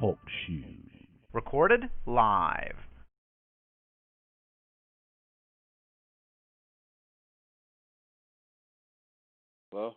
Talk Show. Recorded live. Hello?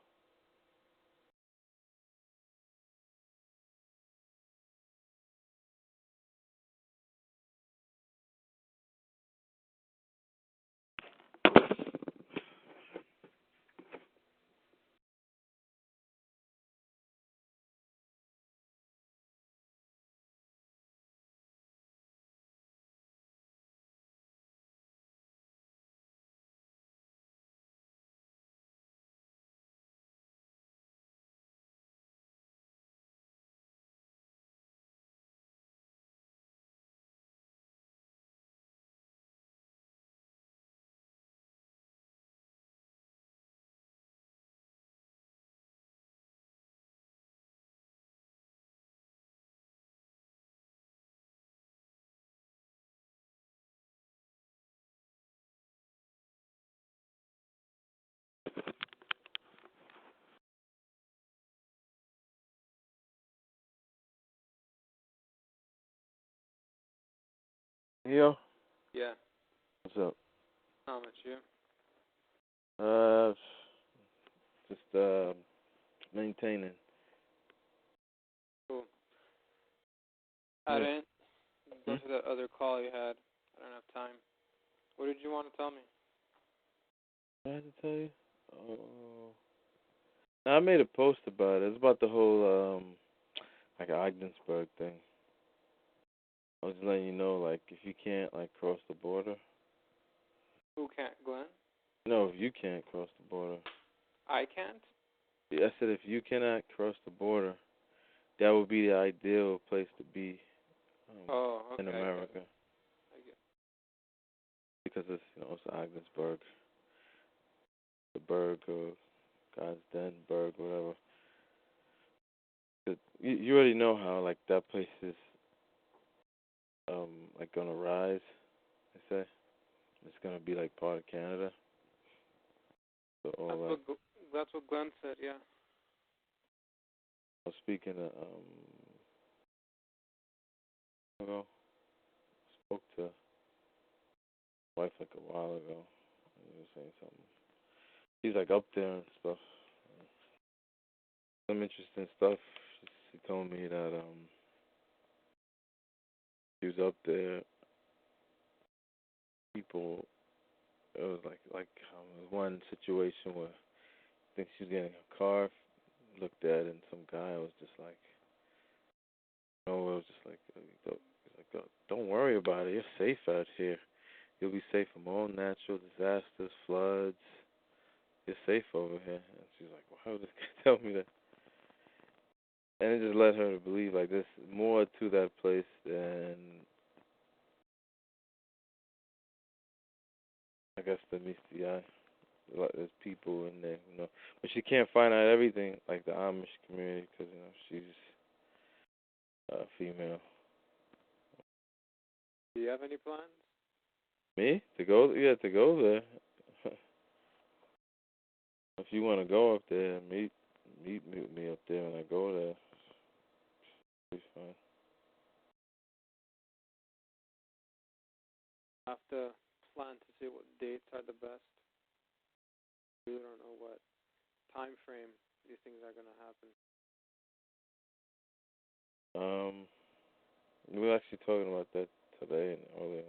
Yo? Yeah. What's up? How much you? Just maintaining. Cool. I didn't go to that other call you had. I don't have time. What did you want to tell me? I had to tell you? Oh. I made a post about it. It's about the whole, like, Ogdensburg thing. I was just letting you know, like, if you can't, like, cross the border. Who can't, Glenn? No, if you can't cross the border. I can't? Yeah, I said if you cannot cross the border, that would be the ideal place to be in America. I get it. Because it's, it's Ogdensburg. The Berg or God's Den, Berg, whatever. You already know how, like, that place is, like, going to rise, they say. It's going to be, like, part of Canada. So all That's what Glenn said, yeah. I was speaking to, spoke to my wife, like, a while ago. He was saying something. He's, like, up there and stuff. Some interesting stuff. She told me that, he was up there. People, it was like one situation where I think she was getting a car looked at, and some guy was just like, it was just like, don't worry about it. You're safe out here. You'll be safe from all natural disasters, floods. You're safe over here. And she's like, why would this guy tell me that? And it just led her to believe, like, there's more to that place than, I guess, that meets the eye. There's people in there, but she can't find out everything, like the Amish community, because she's female. Do you have any plans? Me to go? Yeah, to go there. If you want to go up there, meet me up there when I go there. It'll be fine. I have to plan to see what dates are the best. We really don't know what time frame these things are going to happen. We were actually talking about that today and earlier.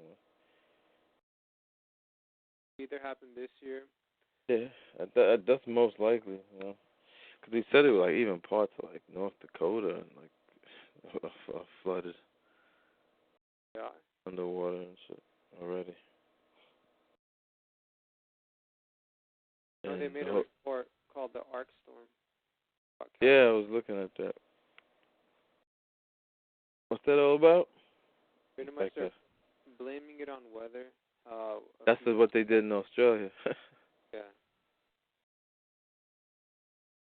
Either happen this year. Yeah, that's most likely, because they said it was like even parts of like North Dakota and like flooded, Yeah. underwater and shit already. No, they made a report called the Arc Storm. Yeah, I was looking at that. What's that all about? Pretty much they're blaming it on weather. That's what they did in Australia. Yeah.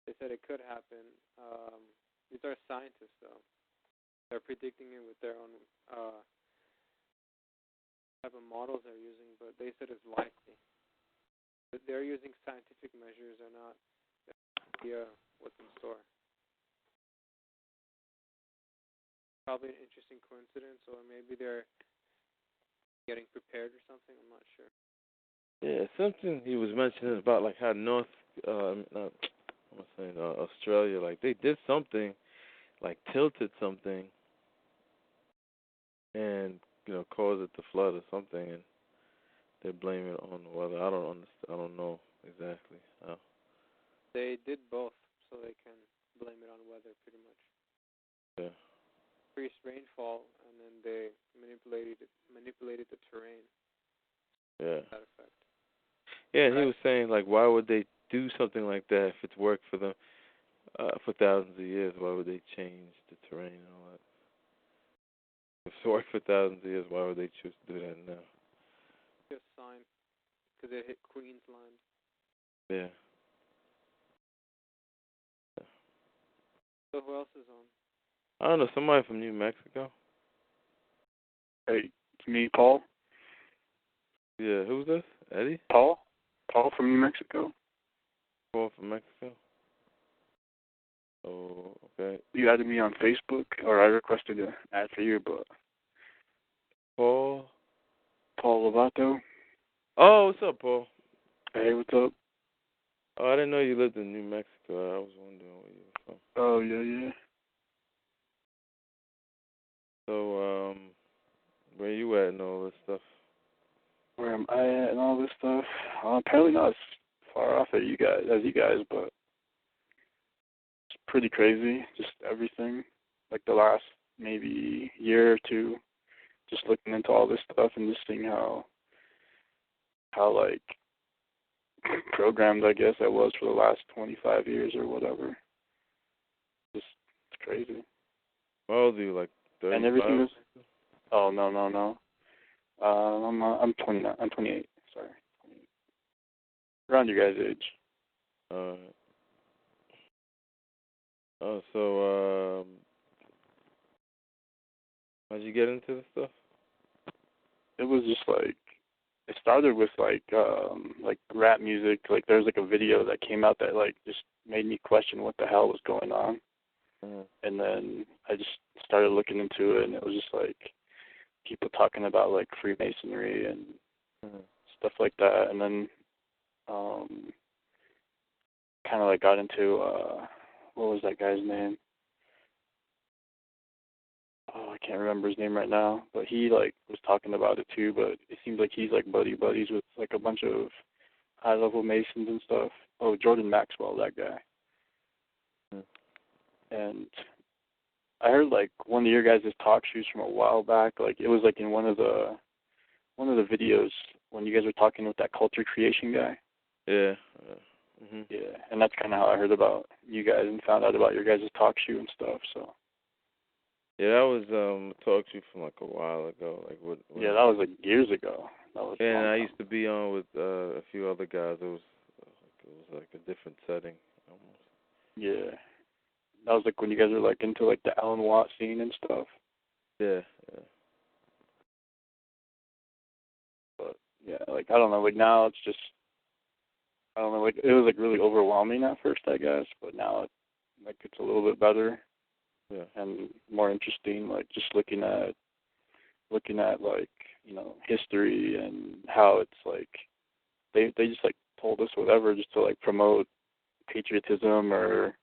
They said it could happen. These are scientists, though. They're predicting it with their own type of models they're using, but they said it's likely. But they're using scientific measures or not. Yeah, what's in store. probably an interesting coincidence, or maybe they're getting prepared or something. I'm not sure. Yeah, something he was mentioning about like how Australia, like they did something, like tilted something, and caused it to flood or something, and they're blaming it on the weather. I don't understand. I don't know exactly how. They did both, so they can blame it on weather, pretty much. Yeah. Increased rainfall, and then they manipulated the terrain. Yeah. To that effect. Yeah, and he was saying like, why would they do something like that if it's worked for them for thousands of years? Why would they change the terrain and all that? If it's worked for thousands of years, why would they choose to do that now? Just sign, because it hit Queensland. Yeah. So who else is on? I don't know, somebody from New Mexico. Hey, it's me, Paul. Yeah, who's this? Eddie? Paul from New Mexico. Paul from Mexico. Oh, okay. You added me on Facebook, or I requested an ad for you, but Paul Lovato. Oh, what's up, Paul? Hey, what's up? Oh, I didn't know you lived in New Mexico. I was wondering where you were from. Oh, yeah. So, where you at and all this stuff? Where am I at and all this stuff? Apparently not as far off as you guys, but it's pretty crazy. Just everything. Like the last maybe year or two, just looking into all this stuff and just seeing how like programmed, I guess, I was for the last 25 years or whatever. Just it's crazy. How old are you, like 35? And everything was. Oh no. I'm 29. I'm 28. Sorry, 28. Around your guys' age. Oh, so how'd you get into this stuff? It was just like it started with like rap music. Like there was like a video that came out that like just made me question what the hell was going on. Mm-hmm. And then I just started looking into it, and it was just like people talking about like Freemasonry and stuff like that. And then kind of like got into what was that guy's name? Oh, I can't remember his name right now, but he like was talking about it too. But it seems like he's like buddies with like a bunch of high-level Masons and stuff. Oh, Jordan Maxwell, that guy. And I heard like one of your guys' talk shows from a while back. Like it was like in one of the videos when you guys were talking with that culture creation guy. Yeah. Yeah, and that's kind of how I heard about you guys and found out about your guys' talk show and stuff. So. Yeah, that was a talk show from like a while ago. Like what? Yeah, that was like years ago. That was. Yeah, and I used to be on with a few other guys. It was like a different setting almost. Yeah. That was like when you guys were like into like the Alan Watt scene and stuff. Yeah. But yeah, like I don't know, like now it's just I don't know, like it was like really overwhelming at first, I guess, but now it's a little bit better. Yeah. And more interesting, like just looking at like, history and how it's like they just like told us whatever just to like promote patriotism or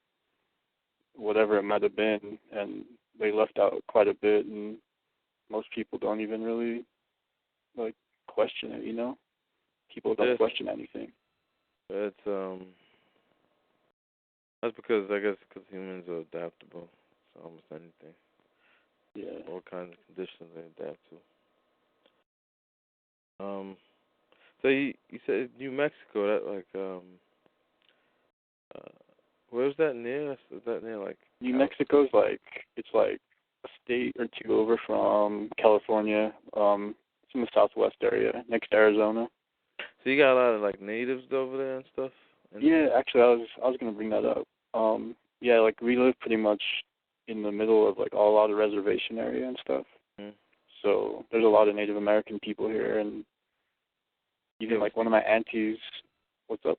whatever it might have been, and they left out quite a bit, and most people don't even really like question it. People don't question anything. It's that's because I guess because humans are adaptable to almost anything. Yeah. All kinds of conditions they adapt to. So you said New Mexico, that like where's that near? Is that near like New Mexico's like it's like a state or two over from California. It's in the southwest area, next to Arizona. So you got a lot of like natives over there and stuff? Yeah, actually I was gonna bring that up. Yeah, like we live pretty much in the middle of like a lot of reservation area and stuff. So there's a lot of Native American people here, and even like one of my aunties. What's up?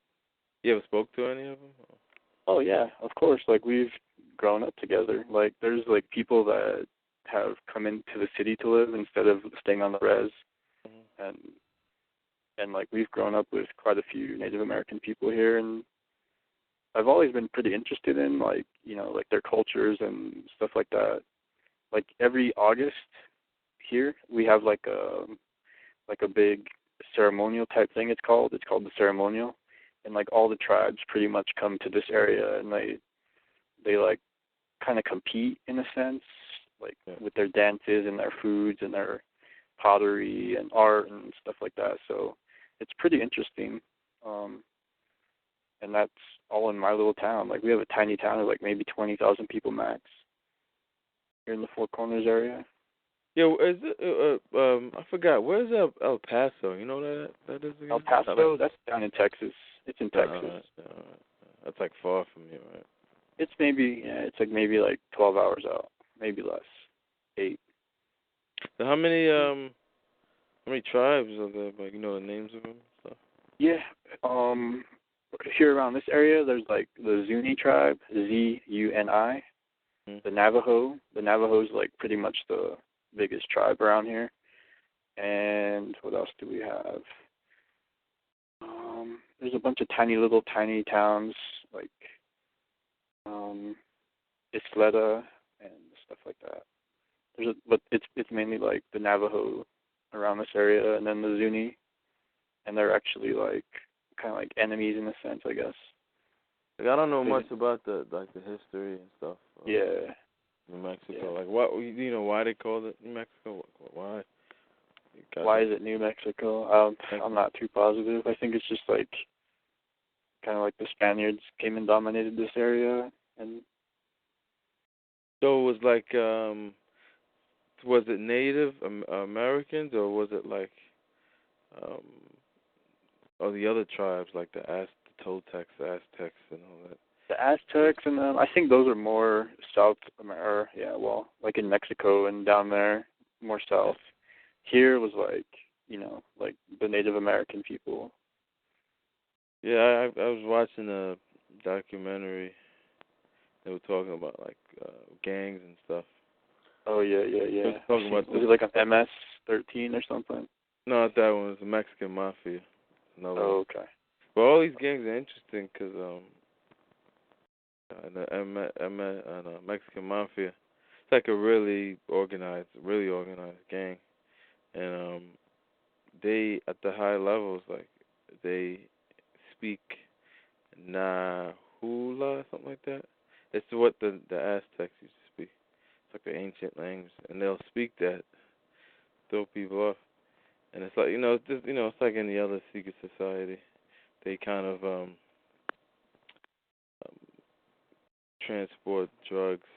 You ever spoke to any of them? Oh yeah, of course. Like we've grown up together. Like there's like people that have come into the city to live instead of staying on the res. And like we've grown up with quite a few Native American people here, and I've always been pretty interested in like, you know, like their cultures and stuff like that. Like every August here we have like a big ceremonial type thing. It's called the ceremonial, and like all the tribes pretty much come to this area, and they like kind of compete in a sense, like with their dances and their foods and their pottery and art and stuff like that. So it's pretty interesting. And that's all in my little town. Like we have a tiny town of like maybe 20,000 people max here in the Four Corners area. Yeah, is it, I forgot. Where's El Paso? You know that is again? El Paso, that's down in Texas. It's in Texas. That's like far from you, right? It's maybe like 12 hours out, maybe less, 8. So how many tribes are there? Like, you know the names of them and stuff? Yeah, here around this area, there's like the Zuni tribe, Z-U-N-I, the Navajo. The Navajo is like pretty much the biggest tribe around here. And what else do we have? There's a bunch of tiny towns like Isleta and stuff like that. But it's mainly like the Navajo around this area, and then the Zuni, and they're actually like kind of like enemies in a sense, I guess. Like I don't know much about the history and stuff. Yeah. New Mexico. Yeah. Like what, you know why they call it New Mexico? Why? Why is it New Mexico? I'm not too positive. I think it's just like kind of like the Spaniards came and dominated this area, and so it was like was it Native Americans, or was it like or the other tribes like the Toltecs, the Aztecs, and all that? The Aztecs, and I think those are more South America. Like in Mexico and down there, more south. Here was like, you know, like the Native American people. Yeah, I was watching a documentary. They were talking about like gangs and stuff. Oh yeah. Talking about was it like an MS-13 or something? No, not that one. It was the Mexican Mafia. Oh, okay. Well, all these gangs are interesting because the Mexican Mafia, it's like a really organized gang, and they at the high levels, like they speak Nahula, something like that. It's what the Aztecs used to speak. It's like the ancient language, and they'll speak that, throw people off, and it's like it's like any other secret society. They kind of transport drugs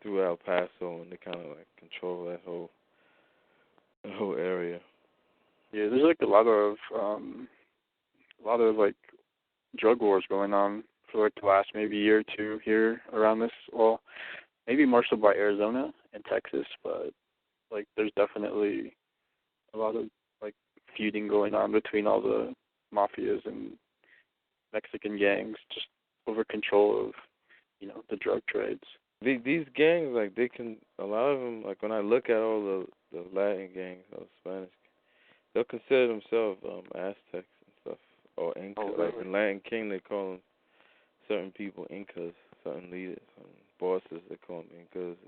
through El Paso, and they kind of like control that whole area. Yeah, there's like a lot of like drug wars going on for like the last maybe year or two here around this. Well, maybe more so by Arizona and Texas, but like there's definitely a lot of like feuding going on between all the mafias and Mexican gangs just over control of, you know, the drug trades. These gangs, like a lot of them, like when I look at all the Latin gangs or Spanish, they'll consider themselves Aztecs and stuff, or Incas. Oh, really? Like in Latin King, they call them certain people Incas, certain leaders, bosses, they call them Incas.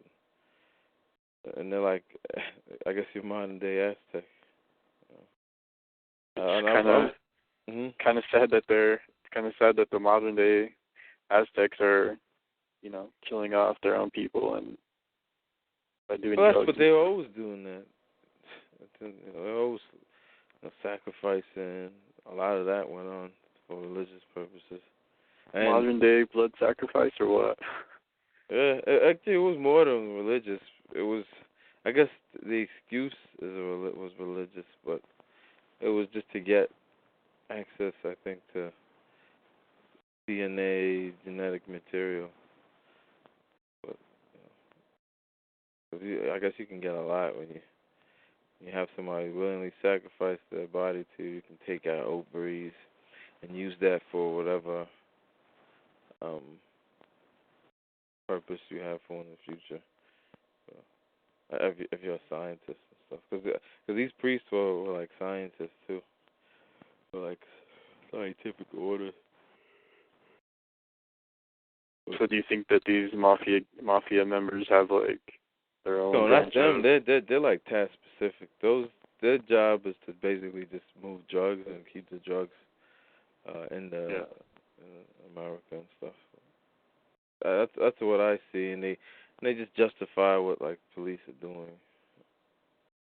And they're like, I guess your modern day Aztec. Kind of sad that the modern day Aztecs are, you know, killing off their own people and by doing drugs. But they were always doing that. They always sacrificing. A lot of that went on for religious purposes. And modern day blood sacrifice or what? Yeah, actually, it was more than religious. It was, I guess, the excuse was religious, but it was just to get access, I think, to DNA, genetic material. But I guess you can get a lot when you have somebody willingly sacrifice their body to you. You can take out ovaries and use that for whatever purpose you have for in the future. So if you're a scientist and stuff. Because these priests were like scientists too. Were like scientific order. So do you think that these mafia members have like their own? No, not them. They're like task specific. Their job is to basically just move drugs and keep the drugs in America and stuff. That's what I see, and they just justify what like police are doing,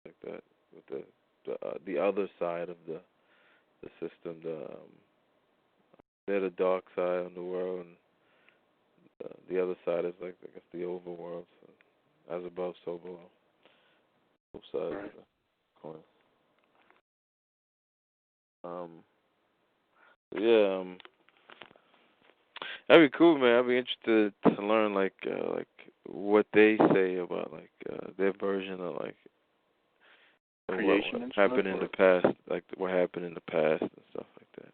like that with the other side of the system. They're the dark side of the world, and the other side is like, I guess, the overworld. So as above, so below. Both sides of the coin. That'd be cool, man. I'd be interested to learn like what they say about like their version of like creation what and happened in the past, like what happened in the past and stuff like that.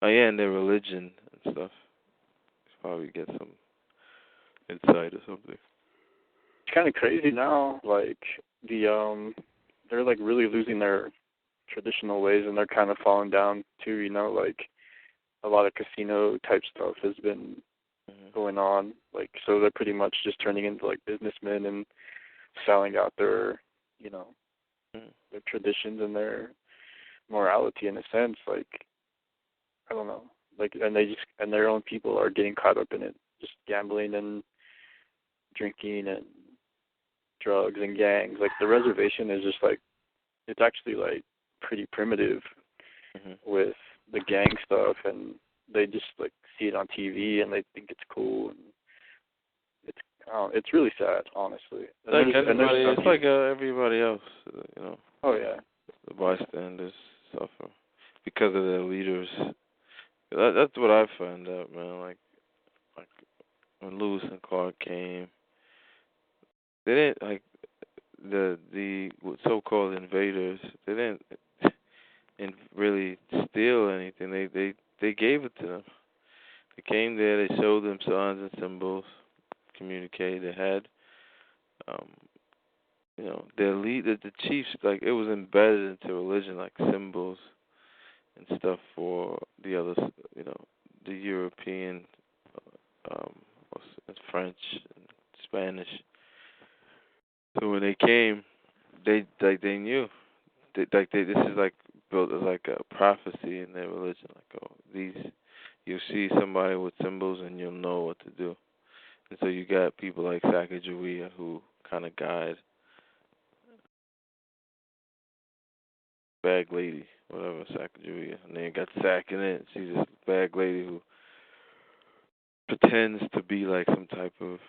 Oh yeah, and their religion and stuff. Probably get some insight or something. It's kind of crazy now. Like they're like really losing their traditional ways, and they're kind of falling down too. You know, like a lot of casino type stuff has been going on. Like, so they're pretty much just turning into like businessmen and selling out their, you know, their traditions and their morality in a sense. Like, I don't know. Like, and their own people are getting caught up in it, just gambling and drinking and drugs and gangs. Like, the reservation is just like, it's actually like pretty primitive with the gang stuff, and they just like see it on TV and they think it's cool, and it's really sad, honestly. Like everybody, it's like everybody else, you know. Oh yeah. The bystanders suffer because of their leaders. That's what I found out, man. Like when Lewis and Clark came, they didn't like the so-called invaders. They didn't really steal anything. They gave it to them. They came there. They showed them signs and symbols. Communicated. They had, you know, their leader, the chiefs. Like it was embedded into religion, like symbols and stuff for the others. You know, the European, French, and Spanish. So when they came, they knew. This is like built as like a prophecy in their religion. Like, oh, you'll see somebody with symbols and you'll know what to do. And so you got people like Sacagawea who kind of guide bag lady, whatever, Sacagawea. And then you got Sack in it. She's this bag lady who pretends to be like some type of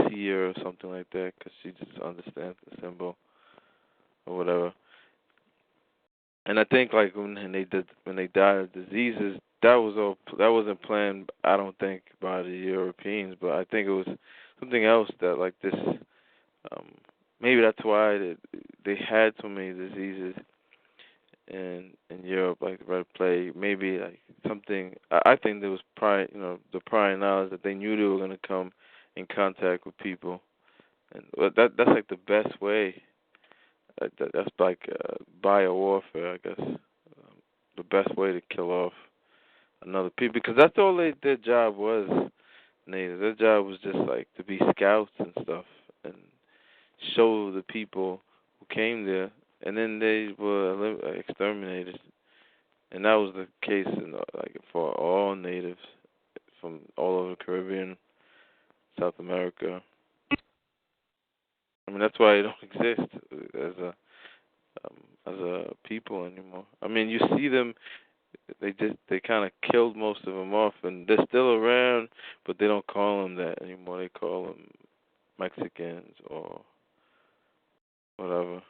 seer or something like that because she just understands the symbol or whatever. And I think like when they died of diseases, that wasn't planned. I don't think by the Europeans, but I think it was something else that like this. Maybe that's why they had so many diseases in Europe, like the Red Plague. Maybe like something. I think there was prior knowledge that they knew they were going to come in contact with people, and that's like the best way. That's like biowarfare, I guess. The best way to kill off another people, because that's all their job was. Native. Their job was just like to be scouts and stuff and show the people who came there, and then they were exterminated. And that was the case for all natives from all over the Caribbean, South America. I mean, that's why they don't exist as a people anymore. I mean, you see them. They kind of killed most of them off, and they're still around, but they don't call them that anymore. They call them Mexicans or whatever.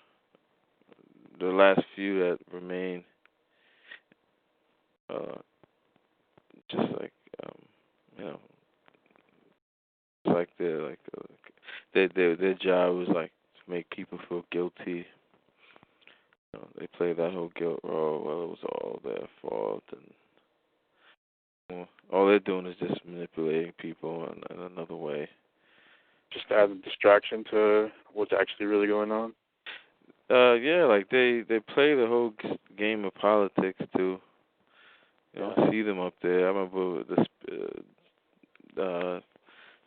The last few that remain, just like you know, it's like their job was like to make people feel guilty. You know, they play that whole guilt role. Well, it was all their fault, and all they're doing is just manipulating people in another way. just as a distraction to what's actually really going on? Yeah, like they play the whole game of politics too. You don't see them up there. I remember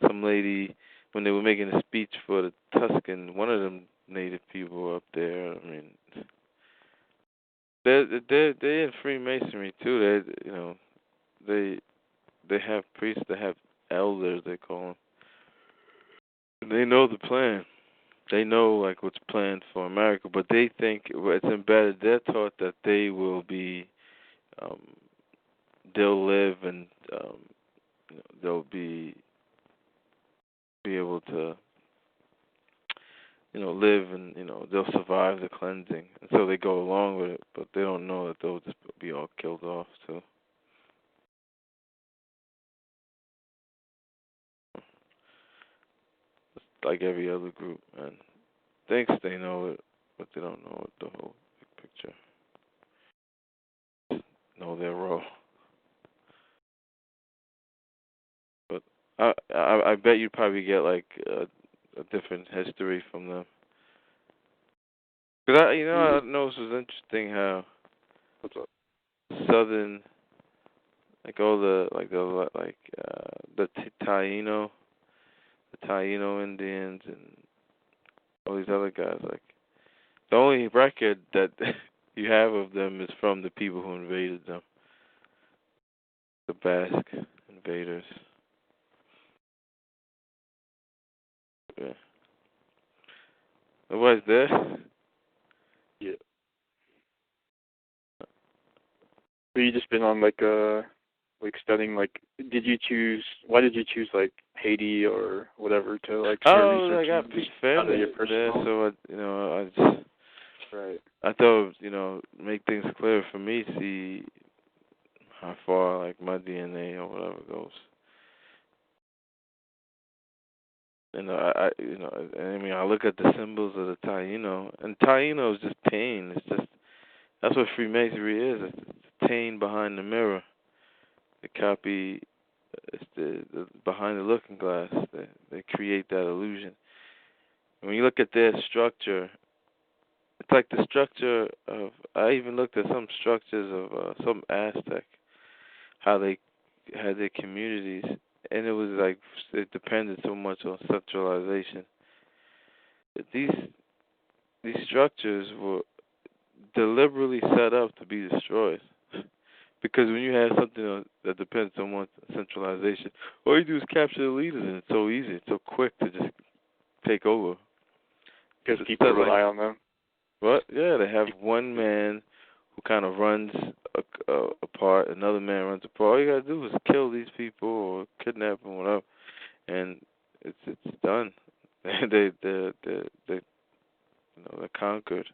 some lady when they were making a speech for the Tuscan. One of them native people were up there. I mean, they're in Freemasonry too. They have priests. They have elders. They call them. And they know the plan. They know like what's planned for America, but they think it's embedded. They're taught that they will be, they'll live and they'll be able to, live and they'll survive the cleansing, and so they go along with it. But they don't know that they'll just be all killed off too. Like every other group, man. Thinks they know it, but they don't know it, the whole big picture. Know their role. But I bet you'd probably get like a different history from them. Cause I noticed it was interesting how What's up? southern, like all the Taino Indians and all these other guys, like the only record that you have of them is from the people who invaded them, the Basque invaders. Yeah. Nobody's there? Yeah. So you just been on like studying like why did you choose like Haiti or whatever to like start researching? I got picked family there, so Right. I thought, make things clear for me, see how far like my DNA or whatever goes. And I look at the symbols of the Taino, and Taino is just pain. It's just that's what Freemasonry is. It's pain behind the mirror. The copy, it's the behind the looking glass. They create that illusion. And when you look at their structure, it's like the structure of. I even looked at some structures of some Aztec, how they had their communities, and it was like it depended so much on centralization. These structures were deliberately set up to be destroyed. Because when you have something that depends on one centralization, all you do is capture the leaders, and it's so easy, it's so quick to just take over. Because people rely on them. What? Yeah, they have one man who kind of runs a part, another man runs a part. All you gotta do is kill these people or kidnap them, whatever, and it's done. They're conquered.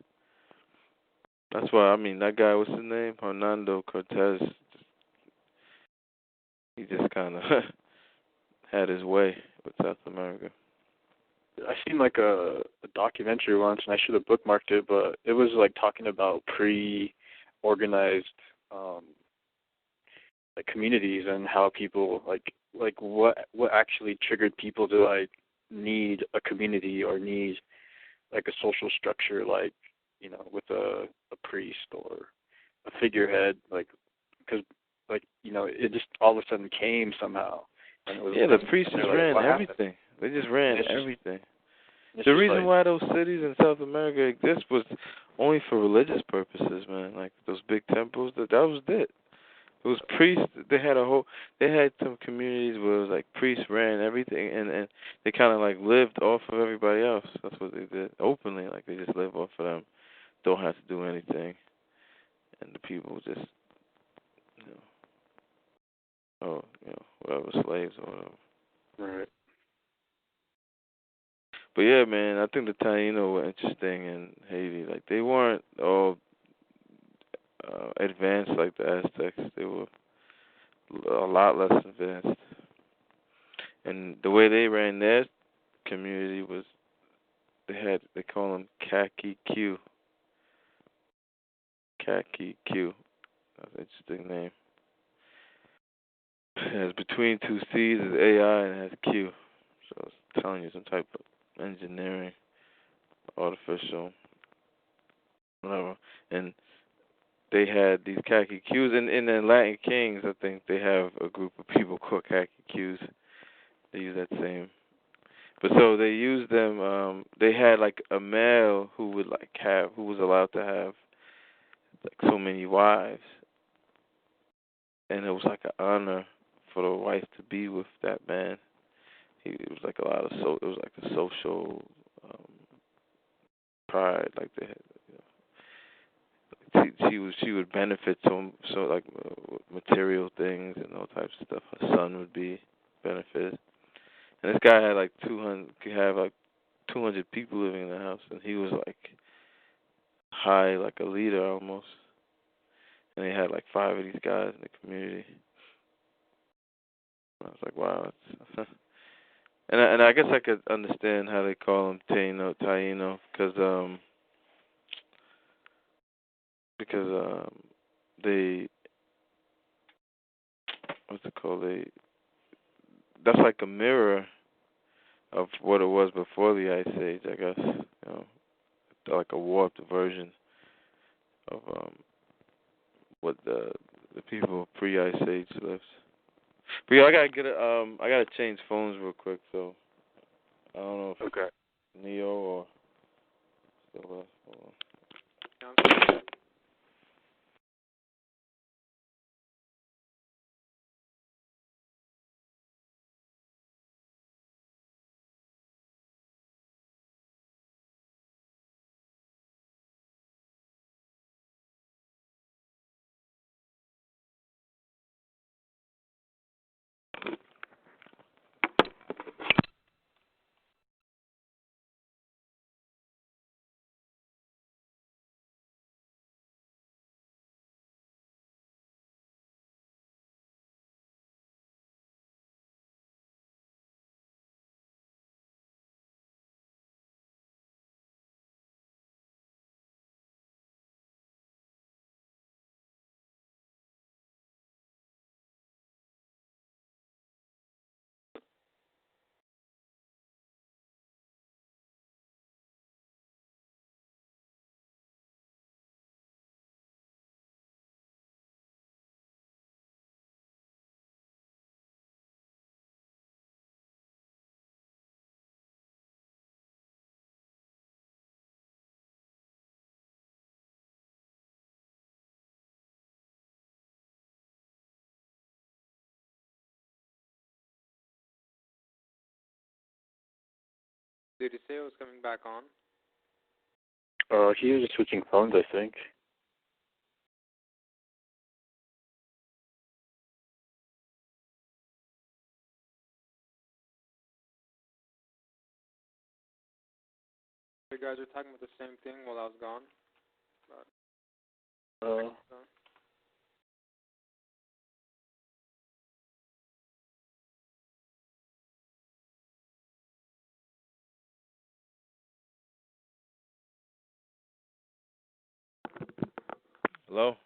That's why, that guy, what's his name? Hernando Cortez. He just kind of had his way with South America. I seen like a documentary once, and I should have bookmarked it, but it was like talking about pre-organized like communities and how people like what actually triggered people to like need a community or need like a social structure, like with a priest or a figurehead, like because like it just all of a sudden came somehow. And it was the priests just ran everything. They just ran everything. The reason why those cities in South America exist was only for religious purposes, man. Like those big temples, that was it. It was priests. They had some communities where it was like priests ran everything, and they kind of like lived off of everybody else. That's what they did openly. Like they just live off of them, don't have to do anything, and the people just, whatever, slaves or whatever. Right. But yeah, man, I think the Taino were interesting in Haiti. Like they weren't all advanced like the Aztecs. They were a lot less advanced. And the way they ran their community was they call them Khaki Q. Khaki Q. That's an interesting name. It has between two C's is AI and it has Q. So it's telling you, some type of engineering, artificial, whatever. And they had these khaki Qs. In the Latin Kings, I think they have a group of people called khaki Qs. They use that same. But so they used them. They had like a male who would who was allowed to have like so many wives, and it was like an honor for the wife to be with that man. It was like a lot of it was like a social pride. Like they had, she would benefit so like material things and all types of stuff. Her son would be benefited. And this guy had like 200, could have like 200 people living in the house, and he was like high, like a leader almost. And they had like 5 of these guys in the community. I was like, wow. And I guess I could understand how they call him Taino, because they, what's it called? That's like a mirror of what it was before the Ice Age, I guess. Like a warped version of what the people pre-Ice Age lives. But yeah, I gotta change phones real quick, so I don't know if Okay. Neo or still left. Hold on. Did he say it was coming back on? He was just switching phones, I think. You guys were talking about the same thing while I was gone? Uh, Hello?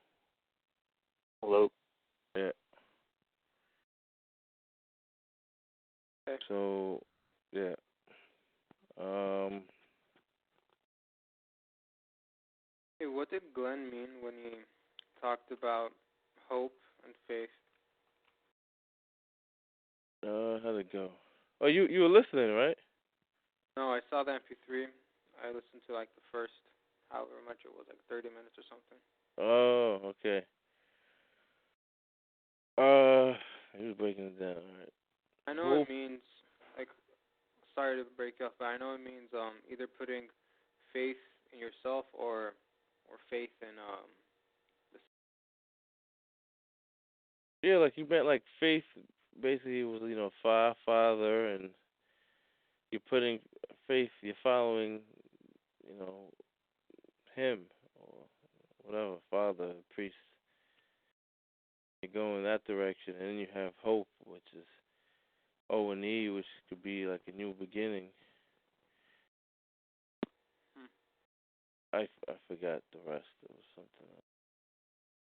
Hello. Yeah. Okay. So, yeah. Hey, what did Glenn mean when he talked about hope and faith? How'd it go? Oh, you were listening, right? No, I saw the MP3. I listened to like the first, however much it was, like 30 minutes or something. Oh, okay. He was breaking it down, alright. I know it means, like, sorry to break you off, but I know it means either putting faith in yourself or faith in Yeah, like you meant like faith basically was, father, and you're putting faith, you're following, him or whatever, father, priest. You go in that direction, and then you have hope, which is O&E, which could be like a new beginning. I forgot the rest. It was something else.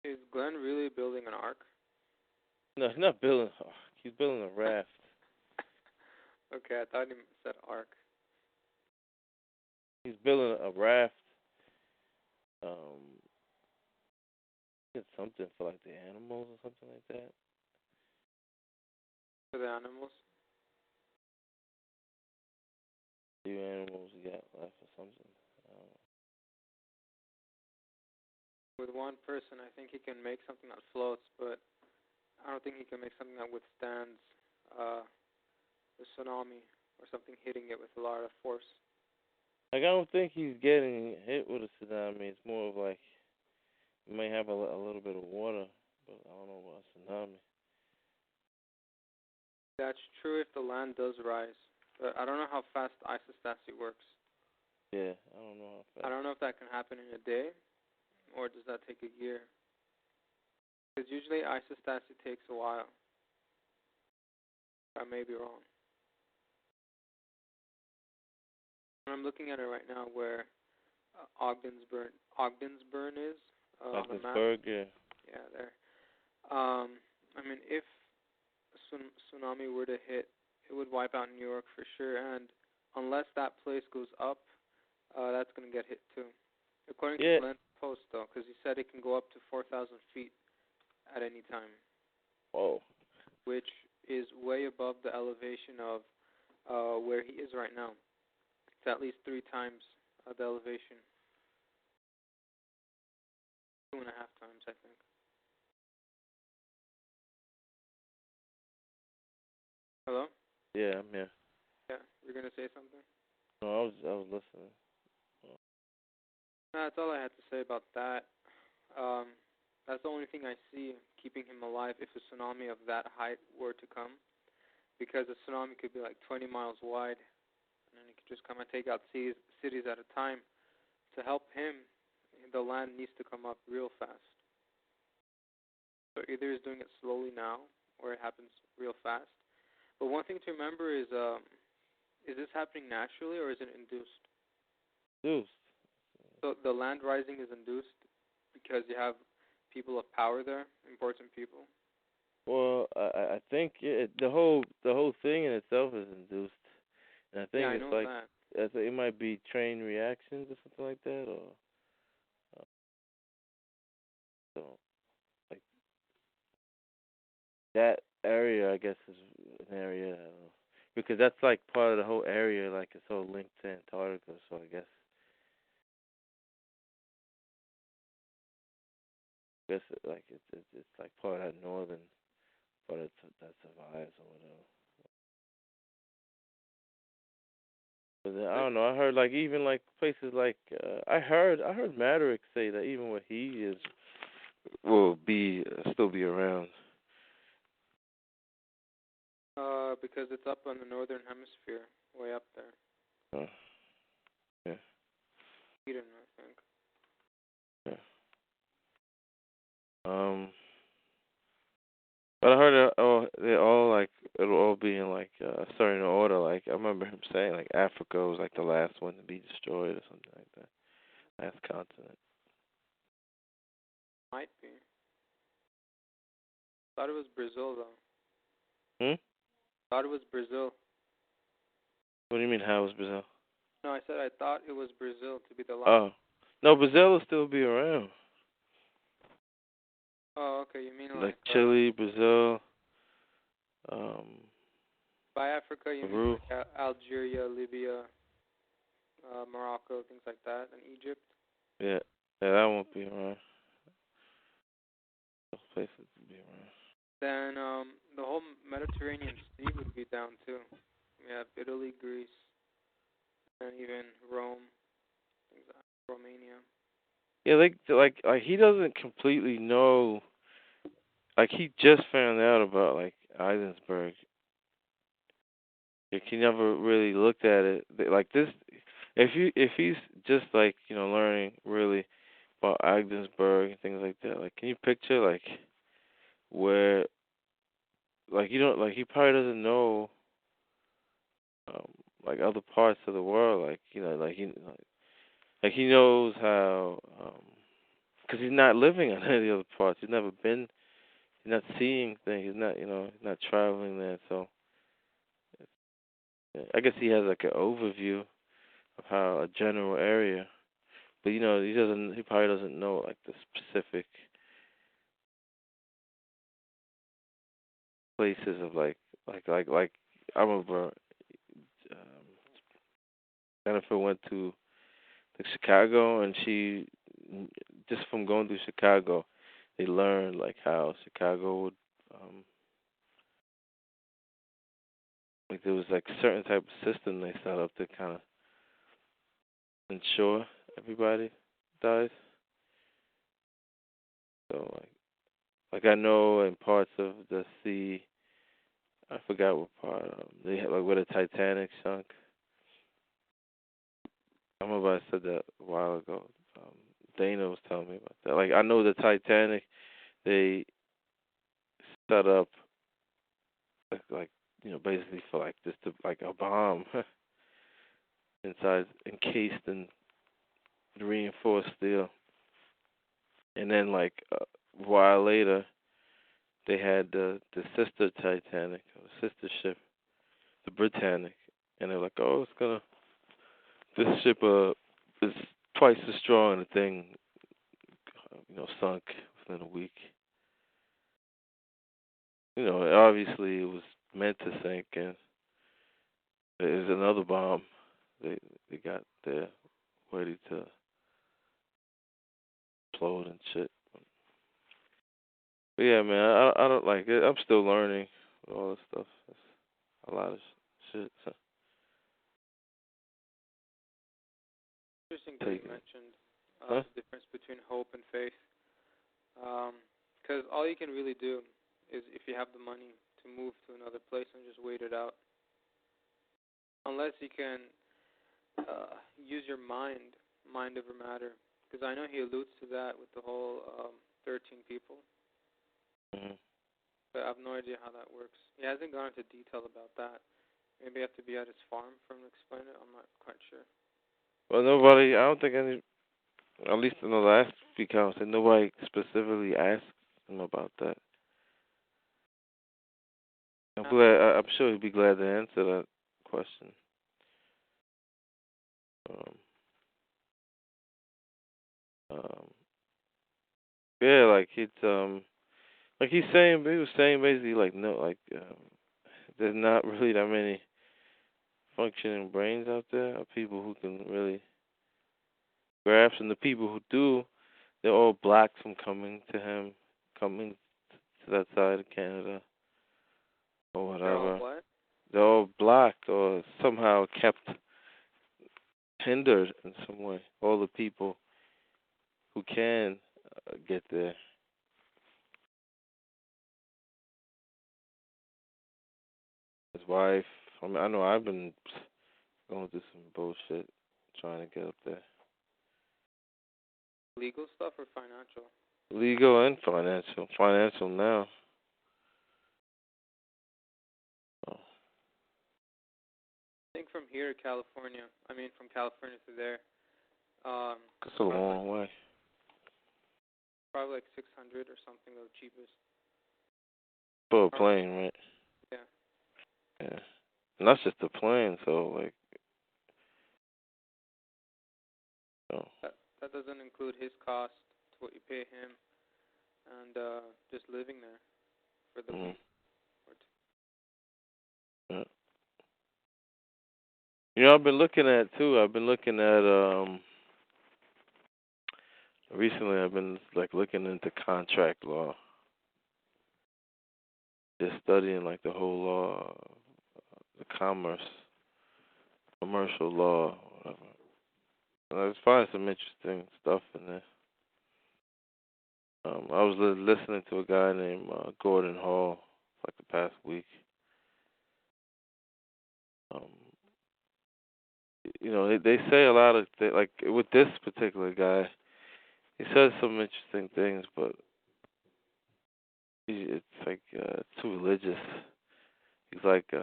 Is Glenn really building an ark? No, he's not building. Oh, he's building a raft. Okay. Okay, I thought he said ark. He's building a raft. It's something for like the animals or something like that. For the animals? Few animals he got left or something. With one person, I think he can make something that floats, but I don't think he can make something that withstands the tsunami or something hitting it with a lot of force. Like, I don't think he's getting hit with a tsunami. It's more of like, you may have a little bit of water, but I don't know about a tsunami. That's true if the land does rise, but I don't know how fast isostasy works. Yeah, I don't know how fast. I don't know if that can happen in a day, or does that take a year? Because usually isostasy takes a while. I may be wrong. I'm looking at it right now where Ogdensburn is on the map. Ogdensburg, yeah. Yeah, there. I mean, if a tsunami were to hit, it would wipe out New York for sure, and unless that place goes up, that's going to get hit too. According to Glenn's post, though, because he said it can go up to 4,000 feet at any time. Whoa. Which is way above the elevation of where he is right now. It's at least 3 times the elevation. 2.5 times, I think. Hello? Yeah, I'm here. Yeah, you're gonna say something? No, I was listening. No, that's all I had to say about that. That's the only thing I see keeping him alive if a tsunami of that height were to come. Because a tsunami could be like 20 miles wide, and then it could just come and take out cities at a time. To help him, the land needs to come up real fast. So either he's doing it slowly now, or it happens real fast. But one thing to remember is this happening naturally, or is it induced? Induced. So the land rising is induced because you have people of power there, important people. Well, I think the whole thing in itself is induced, and I think I it's know like that. it might be chain reactions or something like that, or so like that area. I guess is an area I don't know, because that's like part of the whole area. Like it's all linked to Antarctica, so I guess it's like part of that northern. But that survives or whatever. But then, I don't know. I heard like even like places like I heard Maverick say that even where he is will be still be around. Because it's up on the northern hemisphere, way up there. Yeah. Sweden, I think. Yeah. But I heard they're all like it'll all be in like a certain order. Like I remember him saying like Africa was like the last one to be destroyed or something like that. Last continent. Might be. Thought it was Brazil though. Thought it was Brazil. What do you mean? How was Brazil? No, I said I thought it was Brazil to be the last. Oh, no, Brazil will still be around. Oh, okay. You mean like Chile, Brazil. By Africa, you Peru. mean like Algeria, Libya, Morocco, things like that, and Egypt? Yeah, that won't be around. Those places will be around. Then the whole Mediterranean Sea would be down too. We have Italy, Greece, and even Rome, things like Romania. Yeah, like he doesn't completely know. Like he just found out about like Eisensberg. Like he never really looked at it like this. If he's just like learning really about Ogdensburg and things like that, like can you picture like where like he probably doesn't know like other parts of the world, like like he knows how because he's not living on any of the other parts. He's never been. He's not seeing things. He's not he's not traveling there. So I guess he has like an overview of how a general area, but you know, he probably doesn't know like the specific places of like I remember Jennifer went to Chicago, and she just from going through Chicago, they learned like how Chicago would like there was like a certain type of system they set up to kind of ensure everybody dies. So like I know in parts of the sea, I forgot what part. They had like where the Titanic sunk. I remember I said that a while ago. Dana was telling me about that. Like I know the Titanic, they set up like you know basically for like just to, like a bomb inside encased in reinforced steel, and then like a while later they had the sister Titanic, the sister ship, the Britannic, and they're like, oh, this ship is twice as strong, and the thing you know sunk within a week. You know, obviously it was meant to sink, and there's another bomb they got there ready to explode and shit. But yeah, man, I don't like it. I'm still learning all this stuff. It's a lot of shit. So Interesting that you mentioned the difference between hope and faith. Because all you can really do is, if you have the money, to move to another place and just wait it out. Unless you can use your mind over matter. Because I know he alludes to that with the whole 13 people. Mm-hmm. But I have no idea how that works. He hasn't gone into detail about that. Maybe I have to be at his farm for him to explain it. I'm not quite sure. Well, nobody, I don't think any, at least in the last few counts, nobody specifically asked him about that. I'm sure he'd be glad to answer that question. Yeah, like he was saying basically like no, like there's not really that many functioning brains out there, or people who can really grasp, and the people who do, they're all blocked from coming to that side of Canada or whatever. They're all what? They're all blocked or somehow kept hindered in some way. All the people who can get there. His wife. I mean, I know I've been going through some bullshit trying to get up there. Legal stuff or financial? Legal and financial. Financial now. Oh. I think from here to California. From California to there. It's a long way. Probably like 600 or something, the cheapest. For a plane, right? Yeah. Yeah. And that's just the plane, so like. Oh. That doesn't include his cost to what you pay him, and just living there for the week or two. Yeah. You know, I've been looking at recently I've been like looking into contract law. Just studying like the whole law, the commercial law, whatever. And I was finding some interesting stuff in there. I was listening to a guy named Gordon Hall like the past week. You know, they say a lot of like with this particular guy, he says some interesting things, but it's like too religious. He's like,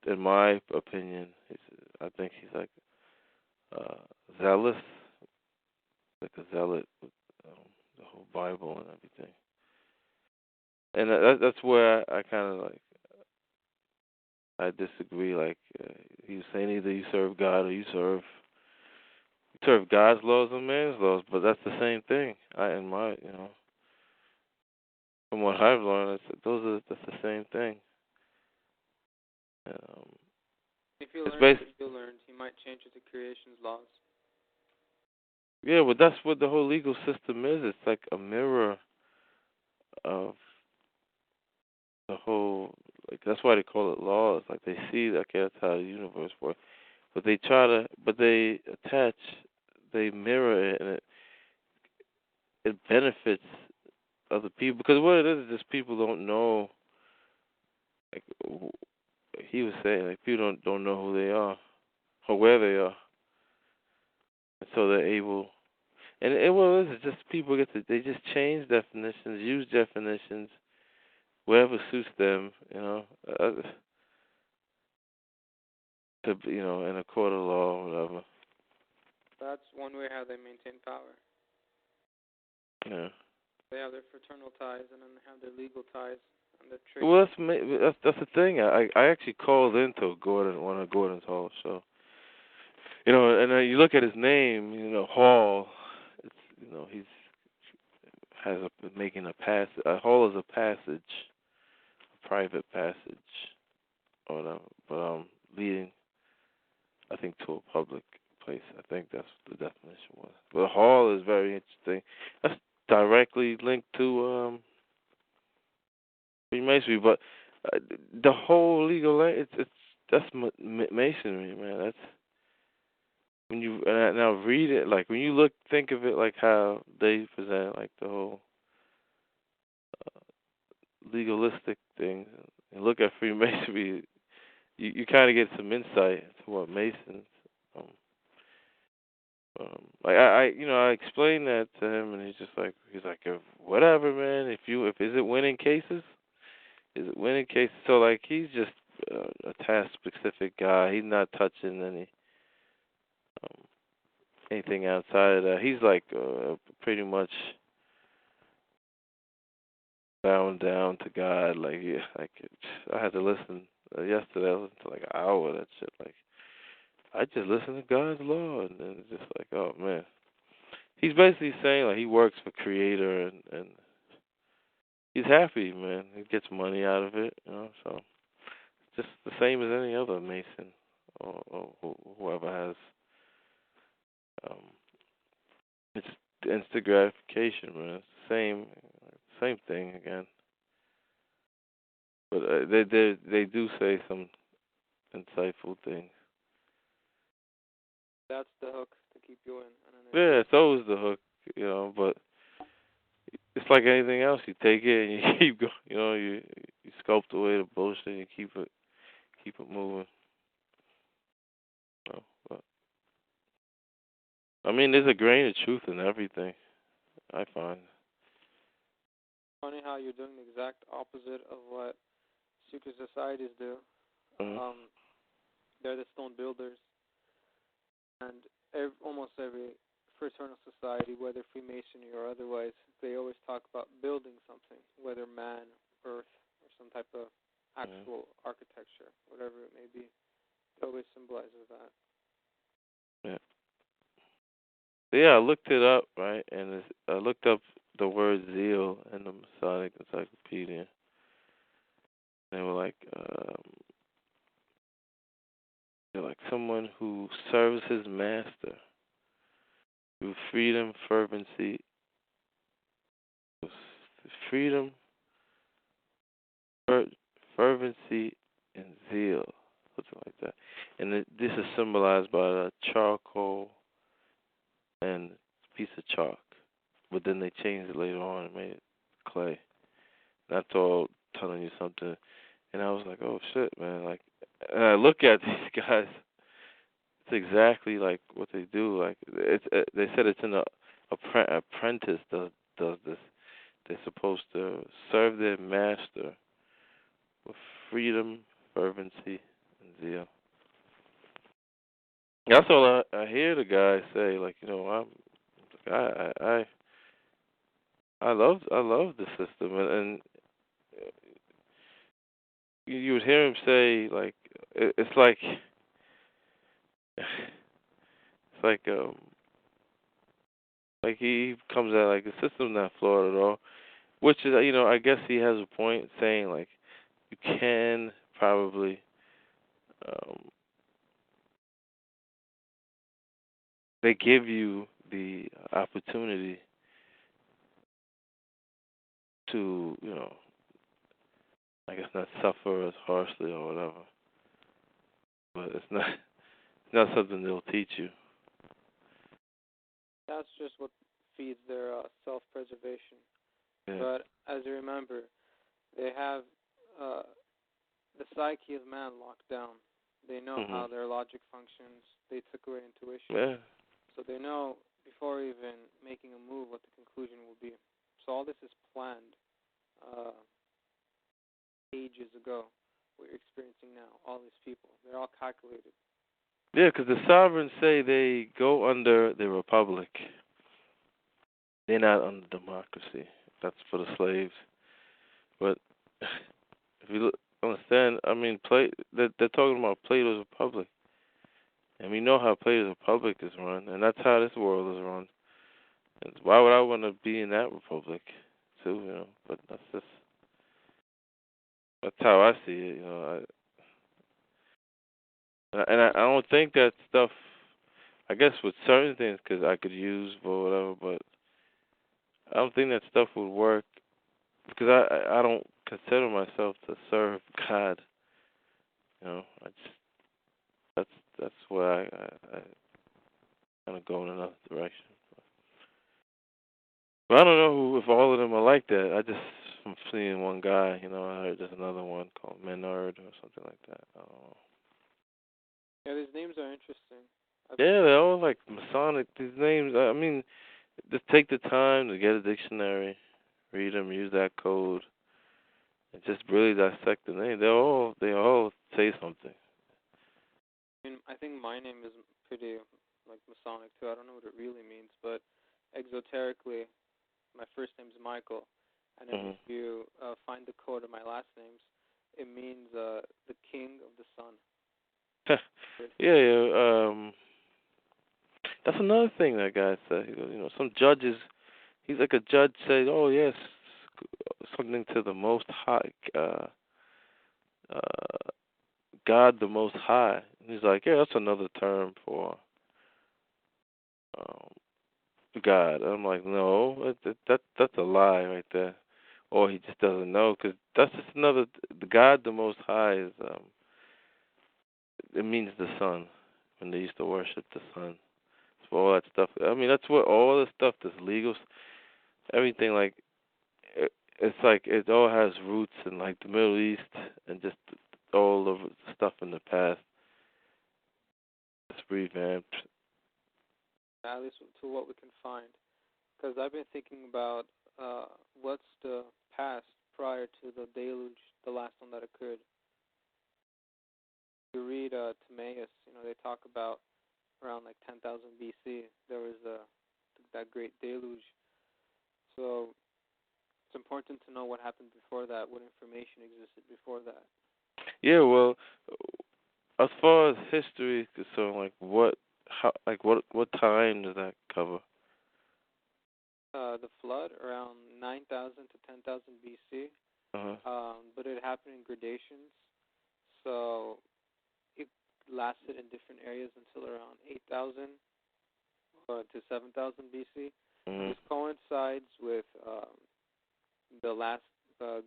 in my opinion, I think he's like zealous, like a zealot with the whole Bible and everything. And that's where I kind of like, I disagree. Like he was saying, either you serve God or you serve God's laws or man's laws, but that's the same thing. In my, from what I've learned, that's the same thing. If he it's learns what you learned, he might change it to creation's laws. Yeah, but that's what the whole legal system is. It's like a mirror of the whole. Like that's why they call it laws. Like they see, okay, that's how the universe works. But they they mirror it, and it benefits other people, because what it is just people don't know. Like he was saying, like people don't know who they are or where they are, and so they're able. And what it is, it's just people they just change definitions, use definitions, wherever suits them, to in a court of law or whatever. That's one way how they maintain power. Yeah. They have their fraternal ties, and then they have their legal ties and their trade. Well, that's the thing. I actually called into one of Gordon's Hall show. And you look at his name, Hall. It's he's making a pass. A hall is a passage, a private passage, or whatever. But leading, I think, to a public place. I think that's what the definition was. But a hall is very interesting. That's directly linked to Freemasonry, but the whole legal that's Masonry, man. That's when you now read it, like when you think of it, like how they present, like the whole legalistic thing, and look at Freemasonry, you kind of get some insight to what Masons. Like I explained that to him, and he's like, whatever, man. Is it winning cases? Is it winning cases? So like he's just a task specific guy. He's not touching anything outside of that. He's like pretty much bound down to God. Like I had to listen yesterday. I listened to like an hour of that shit. Like I just listen to God's law, and then it's just like, oh man. He's basically saying like he works for Creator, and he's happy, man. He gets money out of it, So it's just the same as any other Mason or whoever has. It's instant gratification, man. It's the same thing again. But they do say some insightful things. That's the hook to keep you in. Yeah, it's always the hook, But it's like anything else. You take it and you keep going. You sculpt away the bullshit and you keep it moving. But I mean, there's a grain of truth in everything, I find. Funny how you're doing the exact opposite of what secret societies do. Mm-hmm. They're the stone builders, and almost every fraternal society, whether Freemasonry or otherwise, they always talk about building something, whether man, earth, or some type of actual architecture, whatever it may be. It always symbolizes that. Yeah. Yeah, I looked it up, right, and I looked up the word zeal in the Masonic Encyclopedia. They were like, they're like someone who serves his master through freedom, fervency, fervency, and zeal, something like that. And this is symbolized by the charcoal and a piece of chalk. But then they changed it later on and made it clay. That's all telling you something. And I was like, oh shit, man. Like, and I look at these guys. It's exactly like what they do. Like, they said it's an apprentice does this. They're supposed to serve their master with freedom, fervency, and zeal. That's all I hear the guys say. Like, I love the system, and you would hear him say like it's like like he comes at like the system's not flawed at all, which is I guess he has a point saying like you can probably um, they give you the opportunity to I guess not suffer as harshly or whatever, but it's not something they'll teach you. That's just what feeds their self-preservation. Yeah. But as you remember, they have the psyche of man locked down. They know how their logic functions. They took away intuition. Yeah. So they know before even making a move what the conclusion will be. So all this is planned ages ago. What you're experiencing now, all these people, they're all calculated. Yeah, because the sovereigns say they go under the republic. They're not under democracy. That's for the slaves. But if you understand, I mean, they're talking about Plato's Republic. And we know how Plato's Republic is run, and that's how this world is run. And why would I want to be in that republic, too, But that's how I see it, I don't think that stuff, I guess with certain things, because I could use for whatever, but I don't think that stuff would work because I don't consider myself to serve God. I just that's where I kind of go in another direction. But I don't know if all of them are like that. I'm seeing one guy. I heard there's another one called Menard or something like that. I don't know. Yeah, these names are interesting. Yeah, they're all like Masonic. These names. I mean, just take the time to get a dictionary, read them, use that code, and just really dissect the name. They all say something. I mean, I think my name is pretty like Masonic too. I don't know what it really means, but exoterically, my first name is Michael, and then if you find the code of my last names, it means the king of the sun. Yeah. That's another thing that guy said. He goes, some judges. He's like a judge says, oh yes, something to the Most High, God the Most High. And he's like, yeah, that's another term for God. And I'm like, no, that's a lie right there. Or he just doesn't know, because that's just another. The God the Most High is it means the sun. When they used to worship the sun, for all that stuff. I mean, that's what all the stuff that's legal, everything like. It's like it all has roots in like the Middle East and just all of the stuff in the past. It's revamped. At least to what we can find. Because I've been thinking about what's the past prior to the deluge, the last one that occurred. You read Timaeus, they talk about around like 10,000 BC, there was that great deluge. So it's important to know what happened before that, what information existed before that. Yeah, well, as far as history is concerned, what time does that cover? The flood around 9,000 to 10,000 BC. But it happened in gradations. So it lasted in different areas until around 8,000 to 7,000 BC. This coincides with the last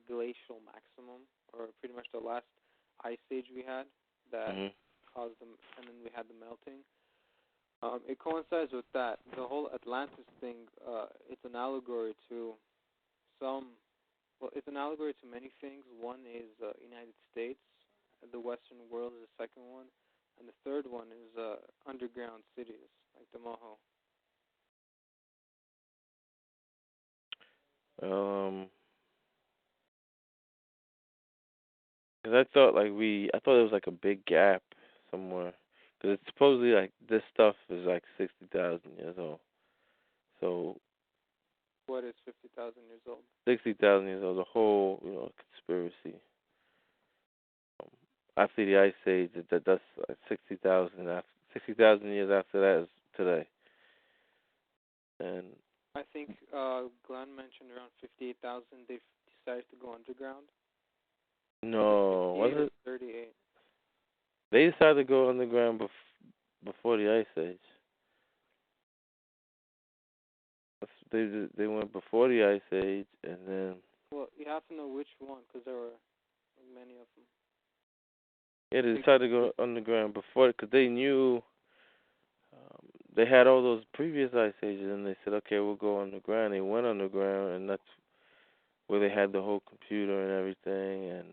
glacial maximum, or pretty much the last ice age we had that caused them, and then we had the melting. It coincides with that. The whole Atlantis thing, it's an allegory to it's an allegory to many things. One is United States, the Western world is the second one, and the third one is underground cities, like the Moho. Cause I thought it was like a big gap somewhere. Cause it's supposedly like this stuff is like 60,000 years old. So. What is 50,000 years old? 60,000 years old. The whole, conspiracy. after the Ice Age. That's 60,000 years after that is today. And I think Glenn mentioned around 58,000. They decided to go underground. no, was it? 38. They decided to go underground before the Ice Age. They went before the Ice Age, and then. Well, you have to know which one, because there were many of them. Yeah, they decided to go underground before, because they knew they had all those previous Ice Ages, and they said, okay, we'll go underground. They went underground, and that's where they had the whole computer and everything. And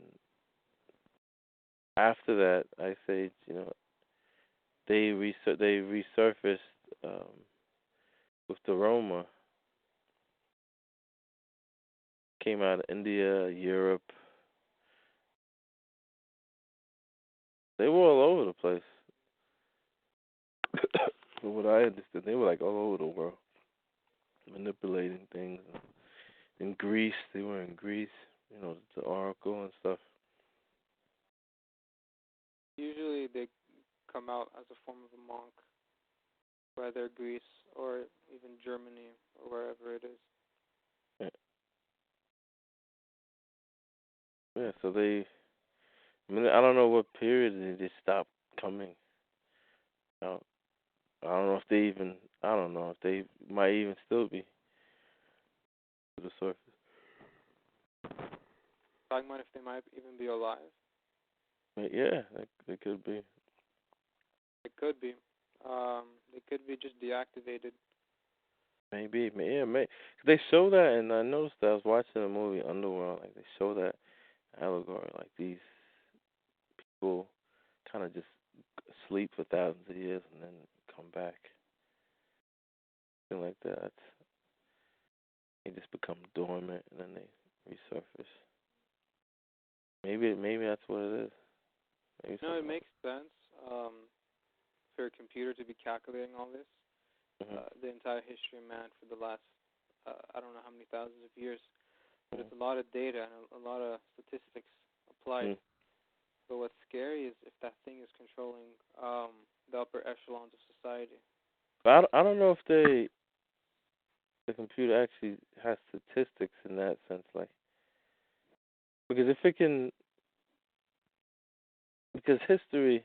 after that Ice Age, they resurfaced with the Roma. Came out of India, Europe. They were all over the place. From what I understood, they were like all over the world, manipulating things. In Greece, they were in Greece, the Oracle and stuff. Usually they come out as a form of a monk, whether Greece or even Germany or wherever it is. Yeah, so I don't know what period they just stopped coming out. I don't know if they might even still be to the surface. Talking about if they might even be alive. Yeah, they could be. It could be. They could be just deactivated. Maybe, yeah, maybe. They show that, and I noticed that I was watching the movie Underworld. Like they show that allegory, like these people kind of just sleep for thousands of years and then come back. Something like that. They just become dormant and then they resurface. Maybe that's what it is. No, it makes sense for a computer to be calculating all this. The entire history of man for the last, I don't know how many thousands of years. But it's a lot of data and a lot of statistics applied. But what's scary is if that thing is controlling the upper echelons of society. But I don't know if the computer actually has statistics in that sense, like, because if it can, because history,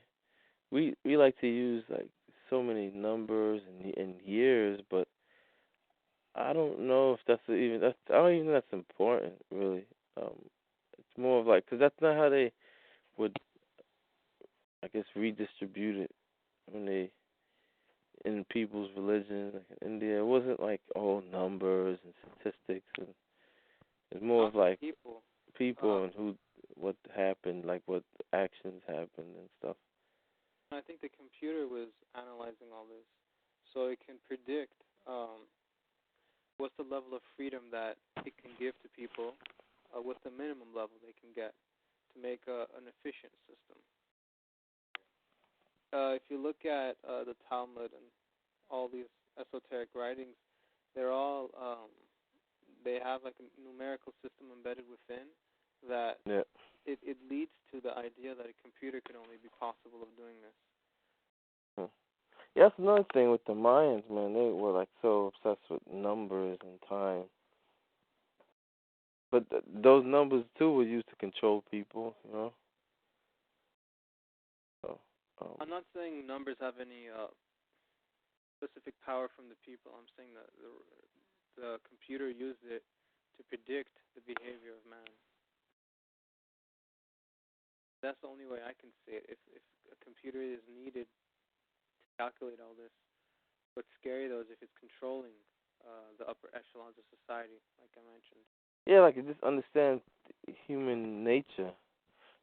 we like to use like so many numbers and years, but I don't know if I don't even think that's important, really. It's more of like, because that's not how they would, I guess, redistribute it when they, in people's religion, like in India. It wasn't like all numbers and statistics, and it's more of like people and what happened, like what actions happened and stuff. I think the computer was analyzing all this, so it can predict what's the level of freedom that it can give to people, what's the minimum level they can get to make an efficient system. If you look at the Talmud and all these esoteric writings, they're all they have like a numerical system embedded within that it leads to the idea that a computer could only be possible of doing this. Yeah, that's another thing with the Mayans, man. They were like so obsessed with numbers and time. But those numbers too were used to control people, So, I'm not saying numbers have any specific power from the people. I'm saying that the computer used it to predict the behavior of man. That's the only way I can see it. If a computer is needed to calculate all this, what's scary though is if it's controlling the upper echelons of society, like I mentioned. Yeah, like it just understands human nature.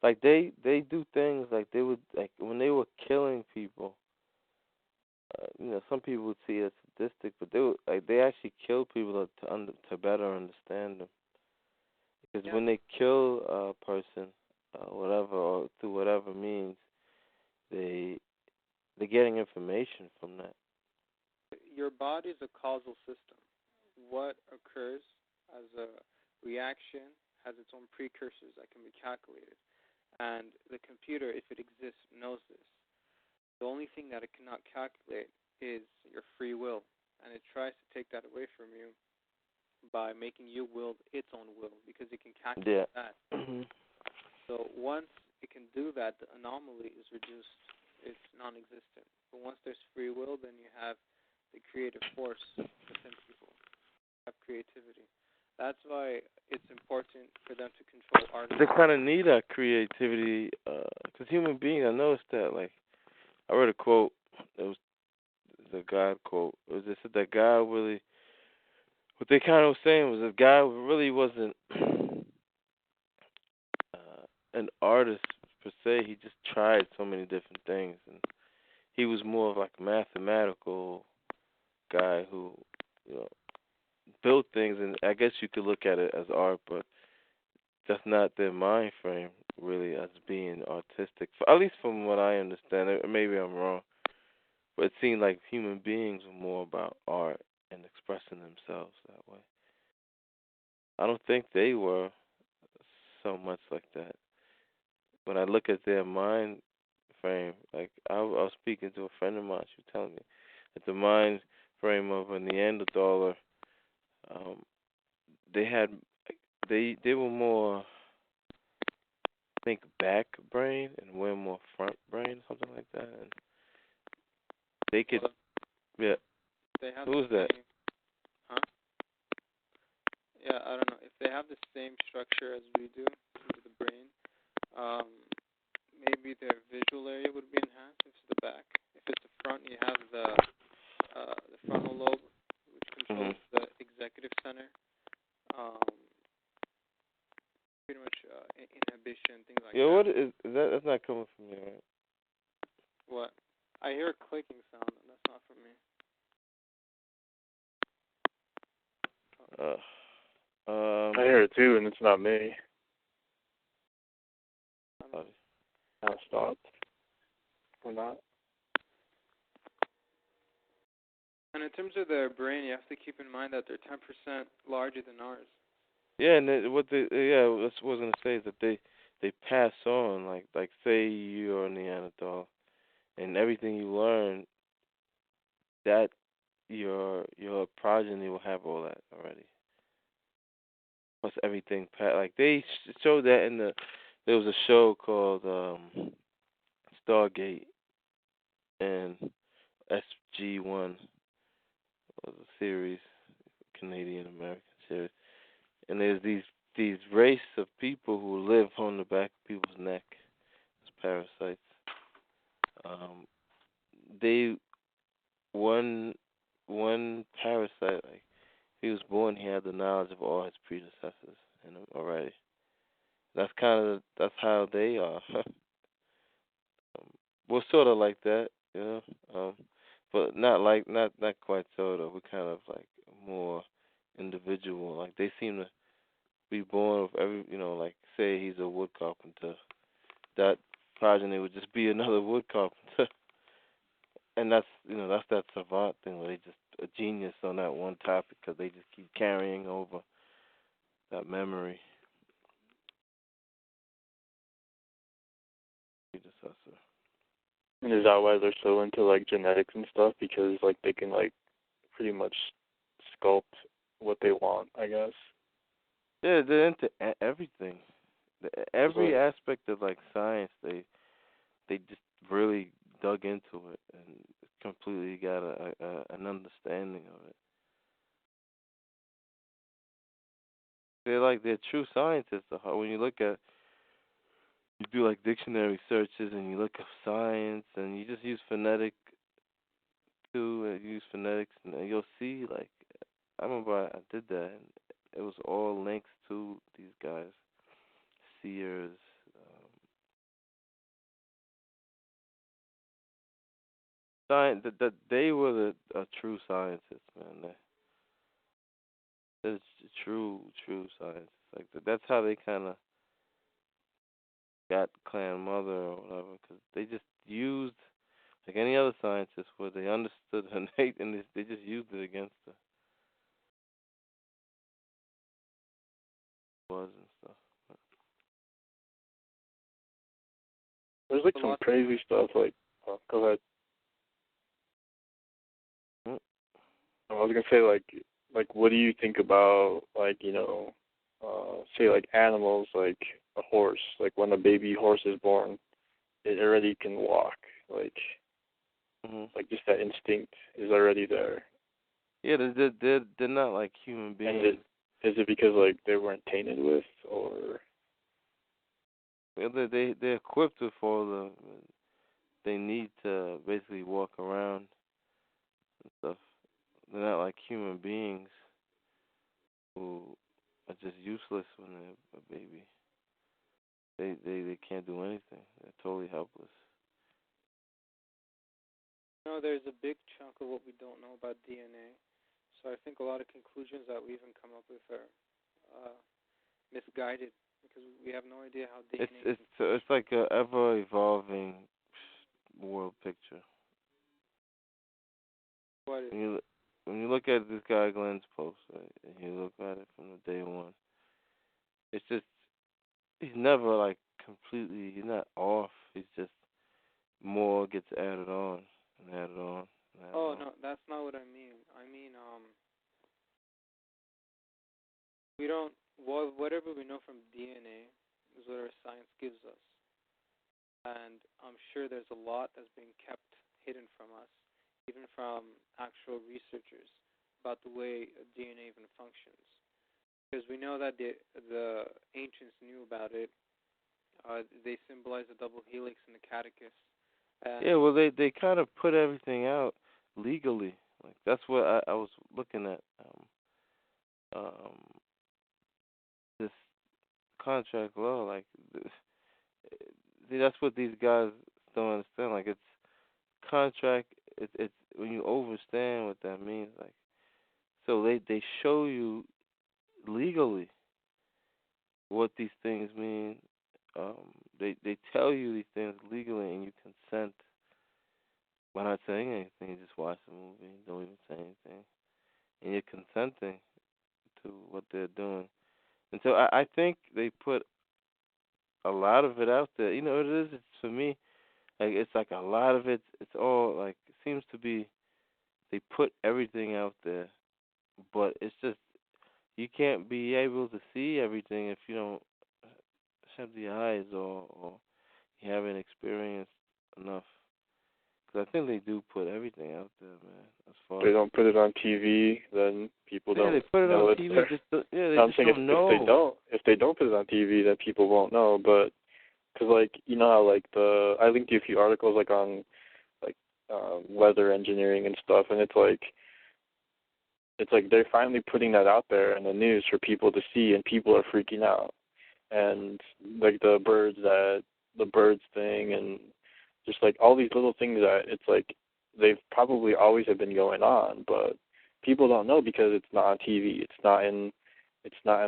Like they do things like they would, like when they were killing people. Some people would see it as sadistic, but they actually kill people to better understand them. Because when they kill a person, whatever, or through whatever means, they're getting information from that. Your body is a causal system. What occurs as a reaction has its own precursors that can be calculated. And the computer, if it exists, knows this. The only thing that it cannot calculate is your free will, and it tries to take that away from you by making you wield its own will, because it can calculate that. So once it can do that, the anomaly is reduced. It's non-existent. But once there's free will, then you have the creative force within people. You have creativity. That's why it's important for them to control art. They kind of need that creativity, because human beings, I noticed that, like, I read a quote, it was the God quote, it was just that God really, what they kind of was saying was that God really wasn't an artist per se. He just tried so many different things, and he was more of like a mathematical guy who, you know, built things, and I guess you could look at it as art, but that's not their mind frame really as being artistic. At least from what I understand, maybe I'm wrong, but it seemed like human beings were more about art and expressing themselves that way. I don't think they were so much like that. When I look at their mind frame, like I was speaking to a friend of mine, she was telling me that the mind frame of a Neanderthaler, they had, they were more, I think, back brain, and we're more front brain, something like that. And they could, yeah. They have Who's that? Huh? Yeah, I don't know. If they have the same structure as we do, into the brain, maybe their visual area would be enhanced if it's the back. If it's the front, you have the frontal lobe, which controls the executive center. Pretty much inhibition, things like that. Yeah, what is that? That's not coming from me, right? What? I hear a clicking sound, and that's not from me. I hear it too, and it's not me. Now it stopped. Or not. And in terms of their brain, you have to keep in mind that they're 10% larger than ours. Yeah, and that's what I was gonna say is that they pass on, like say you're a Neanderthal, and everything you learn, that your progeny will have all that already. Plus everything, like they showed that in there was a show called Stargate, and SG-1 was a series, Canadian American series, and there's these race of people who live on the back of people's neck as parasites. They one parasite, like he was born, he had the knowledge of all his predecessors in him already. That's how they are. We're sort of like that, you know, but not quite so though. We're kind of like more individual. Like they seem to be born with every, you know, like say he's a wood carpenter, that progeny would just be another wood carpenter, and that's, you know, that's that savant thing where they just a genius on that one topic because they just keep carrying over that memory. Predecessor. And is that why they're so into like genetics and stuff? Because like they can like pretty much sculpt what they want, I guess. Yeah, they're into everything. Every aspect of like science, they just really dug into it and completely got an understanding of it. They're true scientists. When you look at, you do like dictionary searches and you look up science and you just use phonetic too, and use phonetics, and you'll see, like, I remember I did that, and it was all links to these guys, seers. Science, that they were a true scientists, man. That's true scientists. Like that's how they kind of got Clan Mother or whatever, because they just used, like any other scientist, where they understood her innate, and they just used it against her. Was and stuff. these stuff, like, go ahead. I was gonna say, like, what do you think about, like, say, like, animals, like a horse, like when a baby horse is born, it already can walk, like, like just that instinct is already there. Yeah, they're not like human beings. And is it because, like, they weren't tainted with, or? Well, they're equipped with all they need to basically walk around and stuff. They're not like human beings who are just useless when they're a baby. They can't do anything. They're totally helpless. No, there's a big chunk of what we don't know about DNA. So I think a lot of conclusions that we even come up with are misguided because we have no idea how DNA. It's like a ever evolving world picture. What is? When you look at this guy Glenn's post, right, and you look at it from the day one, it's just he's never like completely. He's not off. He's just more gets added on and added on. And added on. No, that's not what I mean. I mean, we don't. Whatever we know from DNA is what our science gives us, and I'm sure there's a lot that's being kept hidden from us, even from actual researchers, about the way DNA even functions. Because we know that the ancients knew about it. They symbolize the double helix in the catechist. Yeah, well, they kind of put everything out legally. Like that's what I was looking at. This contract law, like, see, that's what these guys don't understand. Like, it's contract. It's when you understand what that means. Like, so they show you legally what these things mean. They tell you these things legally, and you consent by not saying anything. You just watch the movie, don't even say anything, and you're consenting to what they're doing. And so I think they put a lot of it out there. You know what it is? It's for me, like it's like a lot of it. It's all like it seems to be they put everything out there, but it's just you can't be able to see everything if you don't have the eyes or you haven't experienced enough. Because I think they do put everything out there, man. As far they don't put it on TV, then people don't. Yeah, they put it know on it's TV. there. They just don't know. If they don't put it on TV, then people won't know. But because, like, you know how, like, I linked you a few articles, like, on, like, weather engineering and stuff, and it's like they're finally putting that out there in the news for people to see, and people are freaking out. And like the birds thing, and just like all these little things that it's like they've probably always have been going on, but people don't know because it's not on TV. It's not in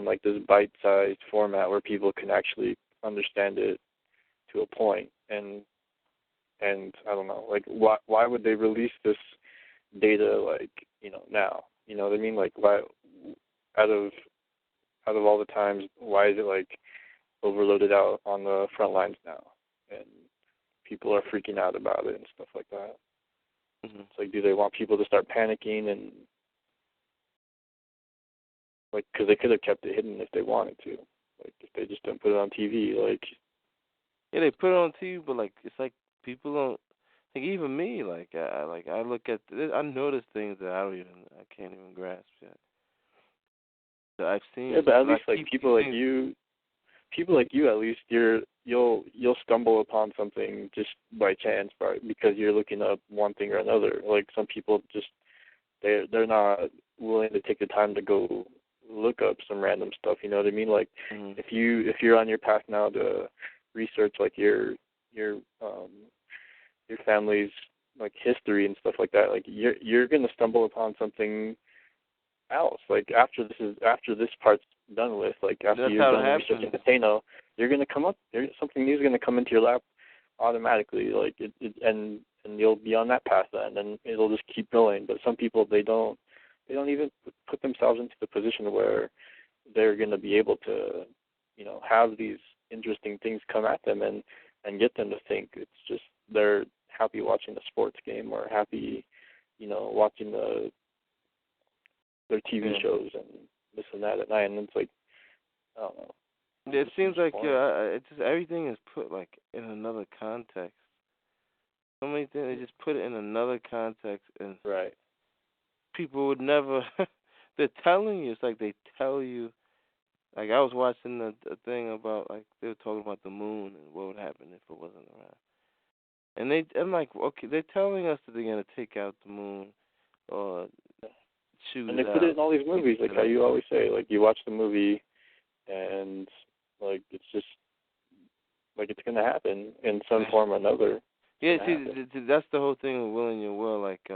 like this bite-sized format where people can actually understand it to a point. And I don't know, like why would they release this data, like, now? You know what I mean? Like, why out of all the times, why is it like overloaded out on the front lines now, and people are freaking out about it and stuff like that? Mm-hmm. It's like, do they want people to start panicking, and like, because they could have kept it hidden if they wanted to, like if they just didn't put it on TV, like. Yeah, they put it on TV, but like it's like people don't. Like even me, like I look at I notice things that I can't even grasp yet. That I've seen. Yeah, but at least like people like you, at least you'll stumble upon something just by chance, because you're looking up one thing or another. Like some people just they're not willing to take the time to go look up some random stuff. You know what I mean? Like if you're on your path now to research like your family's like history and stuff like that, like you're gonna stumble upon something else. Like after this part's done with, like after That's you're done researching the Tano, you're gonna come up. Something new is gonna come into your lap automatically. Like and you'll be on that path then, and it'll just keep going. But some people they don't even put themselves into the position where they're gonna be able to, have these interesting things come at them and get them to think. It's just they're happy watching a sports game or happy, watching their TV shows and this and that at night, and it's like, I don't know. It seems like it's just everything is put like in another context. So many things, they just put it in another context, and right. People would never. They're telling you. It's like they tell you. Like I was watching a thing about like they were talking about the moon and what would happen if it wasn't around. And I'm like, okay, they're telling us that they're gonna take out the moon or choose. And they put it in all these movies, like how you always say. Like you watch the movie, and like it's just like it's gonna happen in some form or another. Yeah, see, that's the whole thing with Will and Your Will. Like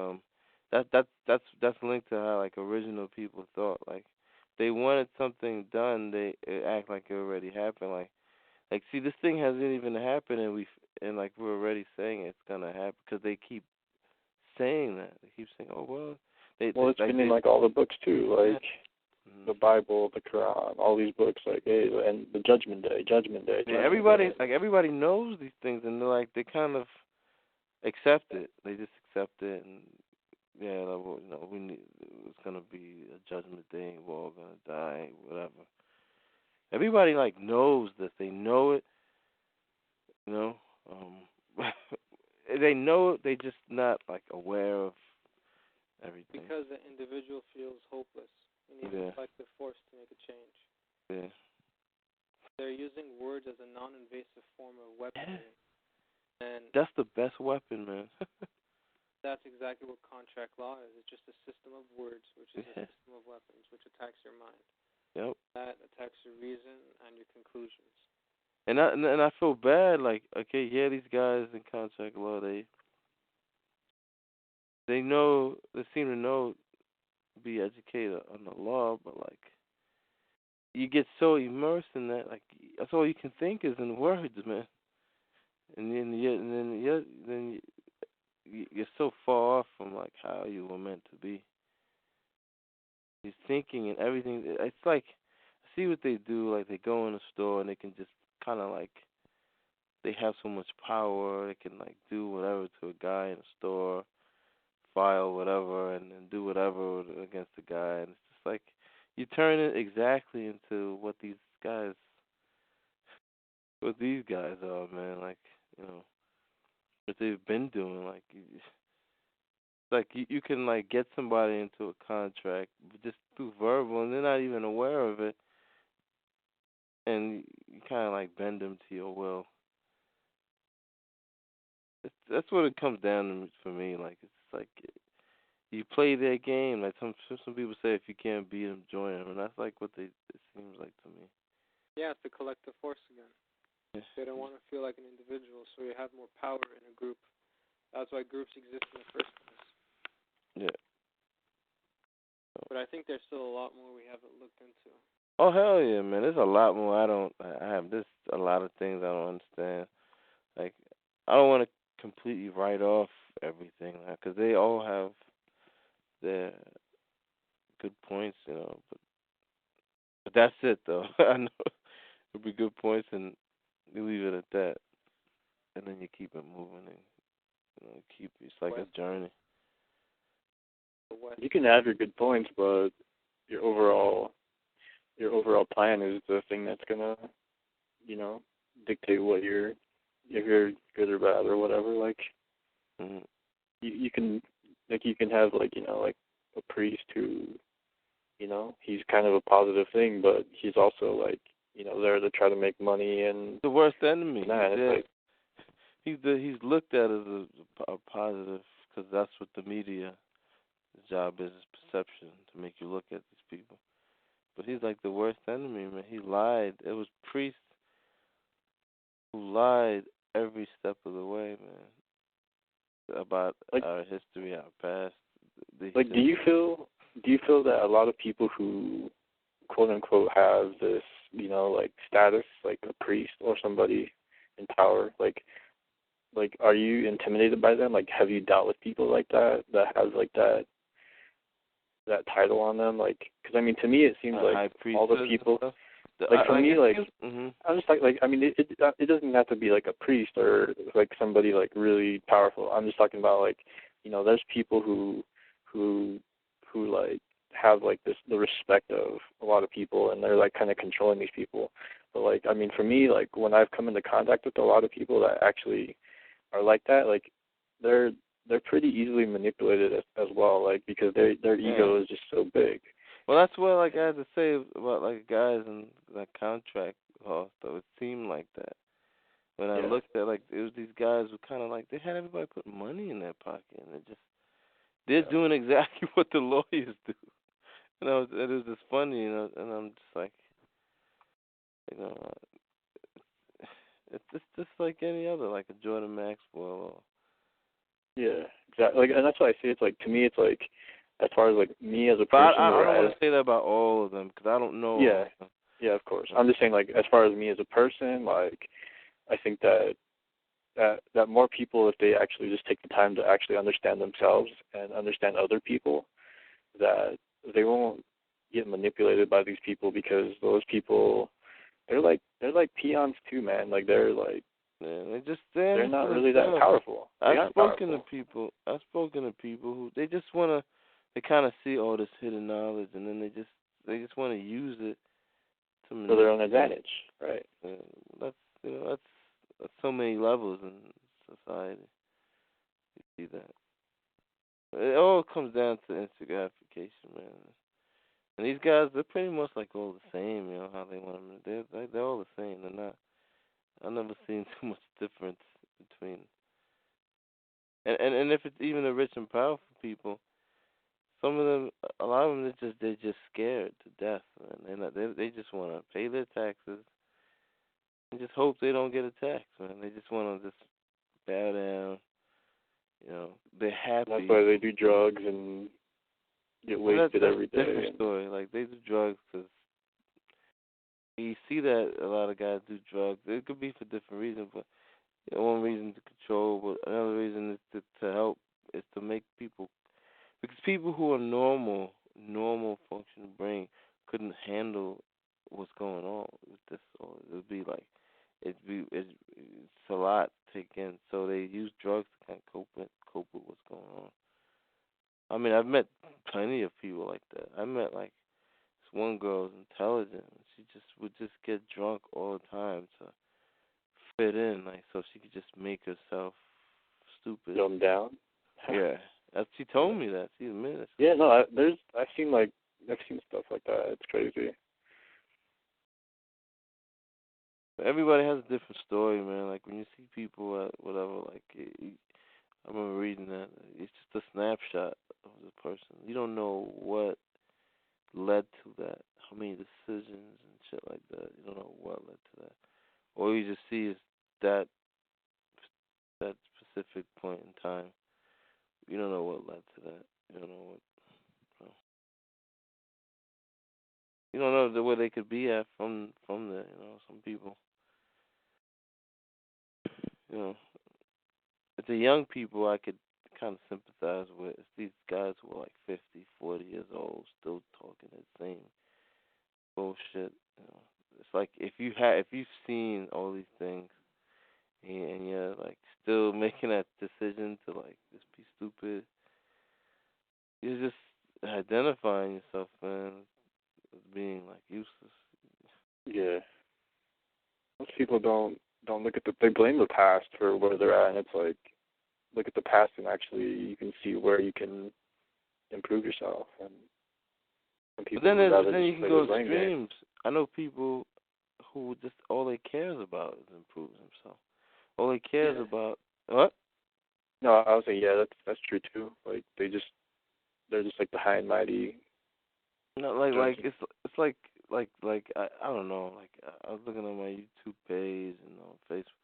that's linked to how like original people thought. Like they wanted something done, they act like it already happened. Like see, this thing hasn't even happened, and like we're already saying it's gonna happen because they keep saying that. They keep saying, oh well. It's been in like all the books too, like the Bible, the Quran, all these books, like and the Judgment Day. Yeah, everybody knows these things, and they're like they kind of accept it. They just accept it, and yeah, like, we need. It's gonna be a judgment day. We're all gonna die. Whatever. Everybody like knows this. They know it. They know it. They just not like aware of everything. Because the individual feels hopeless. You need a collective force to make a change. Yeah. They're using words as a non-invasive form of weaponry. And that's the best weapon, man. That's exactly what contract law is. It's just a system of words, which is a system of weapons, which attacks your mind. Yep. That attacks your reason and your conclusions. And I feel bad. Like, okay, yeah, these guys in contract law, they know, they seem to know, be educated on the law, but like, you get so immersed in that, like, that's all you can think is in words, man. And then you're so far off from like how you were meant to be. You're thinking and everything. It's like, see what they do. Like they go in a store and they can just kind of like, they have so much power. They can like do whatever to a guy in a store, file whatever, and do whatever against the guy. And it's just like you turn it exactly into what these guys are, man. Like, what they've been doing. Like you can like get somebody into a contract just through verbal, and they're not even aware of it, and you kind of like bend them to your will. That's what it comes down to for me. Like it's like you play their game. Like some people say, if you can't beat them, join them, and that's like what it seems like to me. Yeah, it's the collective force again. Yeah. They don't want to feel like an individual, so you have more power in a group. That's why groups exist in the first place. Yeah. But I think there's still a lot more we haven't looked into. Oh hell yeah, man! There's a lot more there's a lot of things I don't understand. Like I don't want to completely write off everything because they all have their good points, But that's it though. I know it'll be good points, and you leave it at that, and then you keep it moving, and it's like a journey. You can have your good points, but your overall plan is the thing that's gonna, dictate what if you're good or bad or whatever. Like, you can have like a priest who, he's kind of a positive thing, but he's also like, there to try to make money and the worst enemy. He's he's looked at as a positive because that's what the media. His job is perception, to make you look at these people. But he's like the worst enemy, man. He lied. It was priests who lied every step of the way, man, about our history, our past. Do you feel that a lot of people who, quote unquote, have this, status, like a priest or somebody in power, like, are you intimidated by them? Like, have you dealt with people like that have like that title on them? Like, because I mean, to me, it seems like all the people, Like for me, like mm-hmm. I'm just like I mean, it doesn't have to be like a priest or like somebody like really powerful. I'm just talking about like, there's people who like have like the respect of a lot of people, and they're like kind of controlling these people. But like, I mean, for me, like when I've come into contact with a lot of people that actually are like that, like they're pretty easily manipulated as well, like because their ego is just so big. Well, that's what like I had to say about like guys and that contract law stuff. It seemed like that when I looked at like it was these guys who kind of like they had everybody put money in their pocket, and they're doing exactly what the lawyers do. It was just funny, and I'm just like, you know, it's just like any other, like a Jordan Maxwell. Yeah, exactly. Like, and that's why I say it's like, to me, it's like, as far as like me as a person. But I don't want to say that about all of them because I don't know. Yeah, of course. I'm just saying, like, as far as me as a person, like, I think that more people, if they actually just take the time to actually understand themselves and understand other people, that they won't get manipulated by these people, because those people, they're like peons too, man. Like they're like, they're not really that powerful. I've spoken to people who they just they kind of see all this hidden knowledge, and then they just want to use it for their own advantage, right? That's so many levels in society. You see that. It all comes down to instant gratification, man. And these guys, they're pretty much like all the same, how they want them. They're all the same. They're not. I've never seen too much difference between. And if it's even the rich and powerful people, some of them, a lot of them, they're just scared to death, man. They just want to pay their taxes and just hope they don't get attacked, man. They just want to just bow down. They're happy. That's why they do drugs and get wasted every day. That's a different story. Like, they do drugs because you see that a lot of guys do drugs. It could be for different reasons, but one reason to control, but another reason is to help, is to make people, because people who are normal functioning brain couldn't handle what's going on with this. Or it would be like, it's a lot to take in. So they use drugs to kind of cope with what's going on. I mean, I've met plenty of people like that. I met like this one girl who's intelligent. She would just get drunk all the time to fit in, like, so she could just make herself stupid. Dumb down. Yeah, she told me that. She admitted. Yeah, no, I've seen stuff like that. It's crazy. Everybody has a different story, man. Like when you see people at whatever, like I remember reading that it's just a snapshot of the person. You don't know what led to that, how many decisions and shit like that. You don't know what led to that. All you just see is that specific point in time. You don't know what led to that. You don't know what. You don't know where they could be at from there. Some people. It's the young people I could kind of sympathize with. It's these guys who are like 50, 40 years old, still talking the same bullshit. It's like if you've seen all these things, and you're like still making that decision to like just be stupid, you're just identifying yourself, man, as being like useless. Yeah. Most people don't look at they blame the past for where they're at, and it's like, look at the past and actually you can see where you can improve yourself. And people, but then you can go extremes. I know people who just all they cares about is improving themselves. All they cares about what? No, I was saying, yeah, that's true too. Like they're just like the high and mighty. No, like it's like I don't know. Like I was looking at my YouTube page and on Facebook.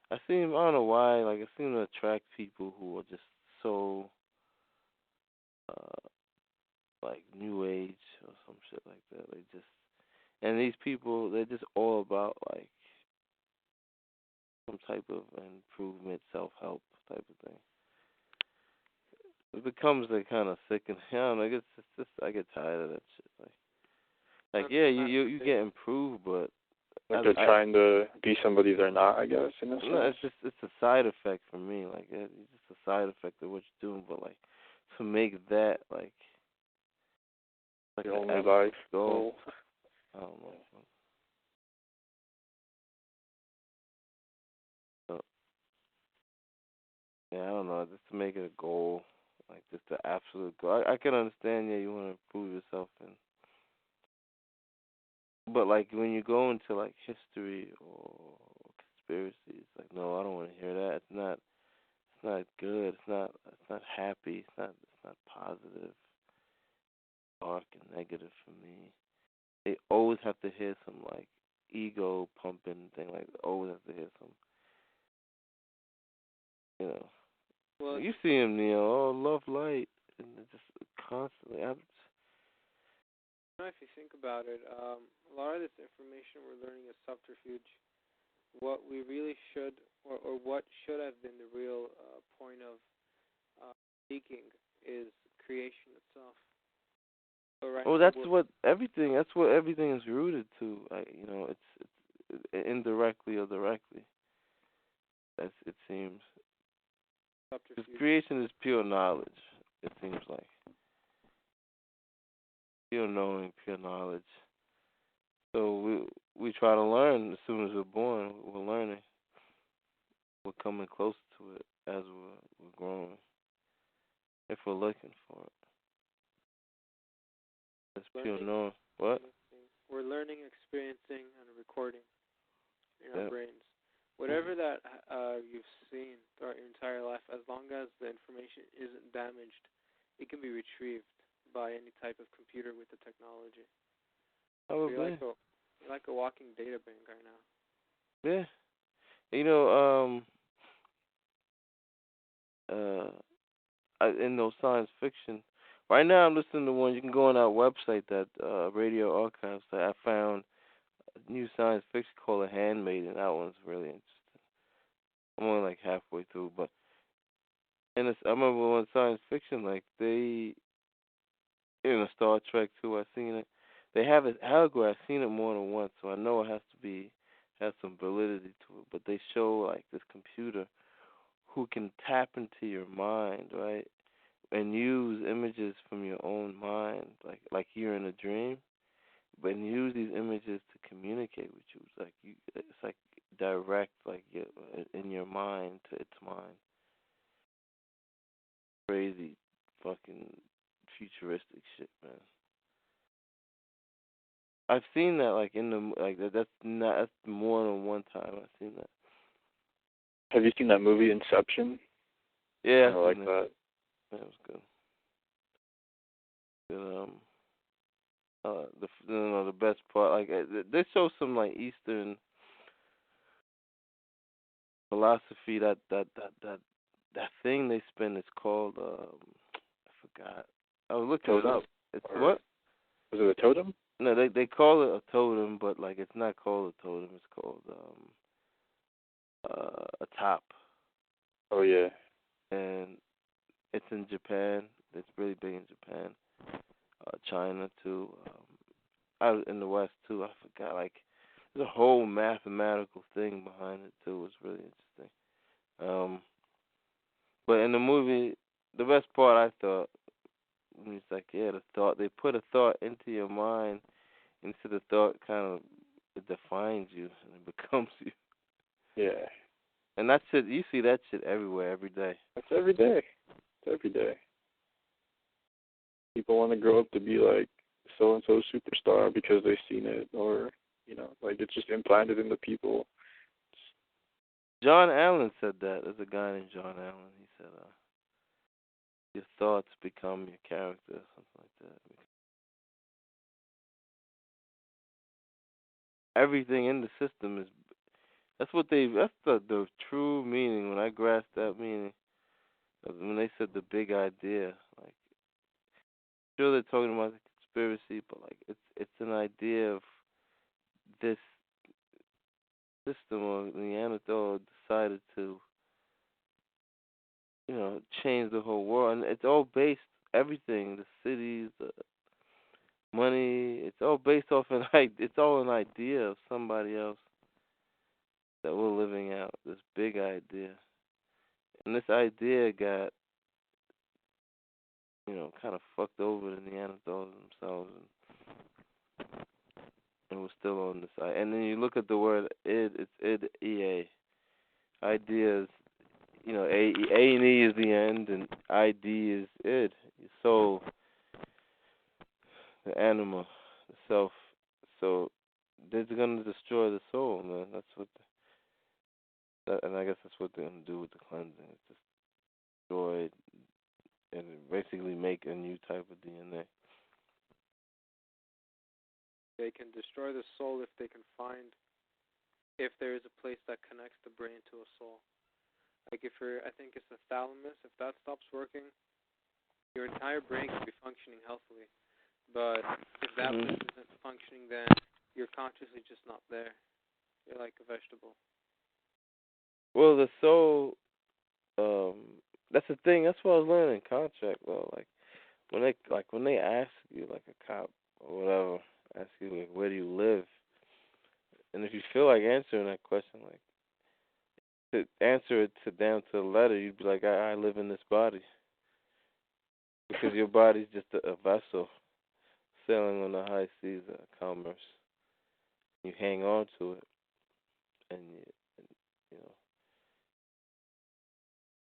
I don't know why. Like I seem to attract people who are just so like new age or some shit like that. And these people, they're just all about like some type of improvement, self-help type of thing. It becomes like kind of sick, and I don't know. It's just I get tired of that shit. Like Like, That's yeah, not you get improved, but Like they're trying to be somebody they're not, I guess, in a sense. no, it's a side effect for me. Like, it's just a side effect of what you're doing. But like, to make that like Your an only absolute life goal, I don't know. So, yeah, I don't know. Just to make it a goal, like just the absolute goal. I can understand. Yeah, you want to improve yourself, but like when you go into like history or conspiracy, it's like, no, I don't want to hear that. It's not. It's not good. It's not. It's not happy. It's not. It's not positive. Dark and negative for me. They always have to hear some like ego pumping thing. Like they always have to hear some. You know. well. You see him, Neil. Oh, love light, and it's just constantly. If you think about it, a lot of this information we're learning is subterfuge. What we really should, or what should have been the real point of seeking is creation itself. So right now That's what everything. That's what everything is rooted to. It's indirectly or directly. As it seems. Because subterfuge. creation is pure knowledge. It seems like pure knowing, pure knowledge. So we try to learn as soon as we're born. We're learning. We're coming closer to it as we're growing. If we're looking for it, it's pure knowing. What? We're learning, experiencing, and recording in our Yeah. brains. Whatever that you've seen throughout your entire life, as long as the information isn't damaged, it can be retrieved by any type of computer with the technology. So you're like a walking data bank right now. Yeah. You know, in those science fiction. Right now, I'm listening to one. You can go on our website, that Radio Archives. I found a new science fiction called A Handmaiden. That one's really interesting. I'm only like halfway through, but I remember when science fiction, like they in a Star Trek too. I've seen it. They have it allegory. I've seen it more than once, so I know it has some validity to it. But they show like this computer who can tap into your mind, right? And use images from your own mind, like you're in a dream, but use these images to communicate with you. It's like direct, like in your mind to its mind. Crazy, fucking futuristic shit, man. I've seen that like in the like that's more than one time I've seen that. Have you seen that movie Inception? Yeah, I like that. That was good. The best part, like they show some like Eastern philosophy. That thing they spin is called I forgot. I was looking it up. It's what? Was it a totem? No, they call it a totem, but like it's not called a totem. It's called a top. Oh yeah. And it's in Japan. It's really big in Japan. China too. Out in the West too. I forgot. Like there's a whole mathematical thing behind it too. It's really interesting. But in the movie, the best part I thought, it's like the thought. They put a thought into your mind, into the thought kind of it defines you and it becomes you. Yeah. And that shit, you see that shit everywhere, every day. That's every day. It's every day. People want to grow up to be like so and so superstar because they've seen it, or like it's just implanted into people. John Allen said that. There's a guy named John Allen. He said, "Your thoughts become your character," something like that. Everything in the system is. That's the true meaning. When I grasped that meaning, when they said the big idea, like sure they're talking about the conspiracy, but like it's an idea of this system of Neanderthal decided to change the whole world, and it's all based everything, the cities, money. It's all based off it's all an idea of somebody else that we're living out. This big idea, and this idea got kind of fucked over the Neanderthals themselves, and we're still on this. And then you look at the word id. It's id ea. Ideas. A and E is the end, and ID is id. Your soul, the animal, the self. So they're gonna destroy the soul, man. That's what. And I guess that's what they're gonna do with the cleansing. It's destroy and basically make a new type of DNA. They can destroy the soul if they can find if there is a place that connects the brain to a soul. Like I think it's the thalamus. If that stops working, your entire brain can be functioning healthily. But if that place isn't functioning, then you're consciously just not there. You're like a vegetable. Well, the soul, that's the thing. That's what I was learning in contract. Well, when they ask you, like a cop or whatever, ask you like, where do you live, and if you feel like answering that question, like to answer it down to the letter, you'd be like, I live in this body, because your body's just a vessel sailing on the high seas of commerce. You hang on to it, and you know,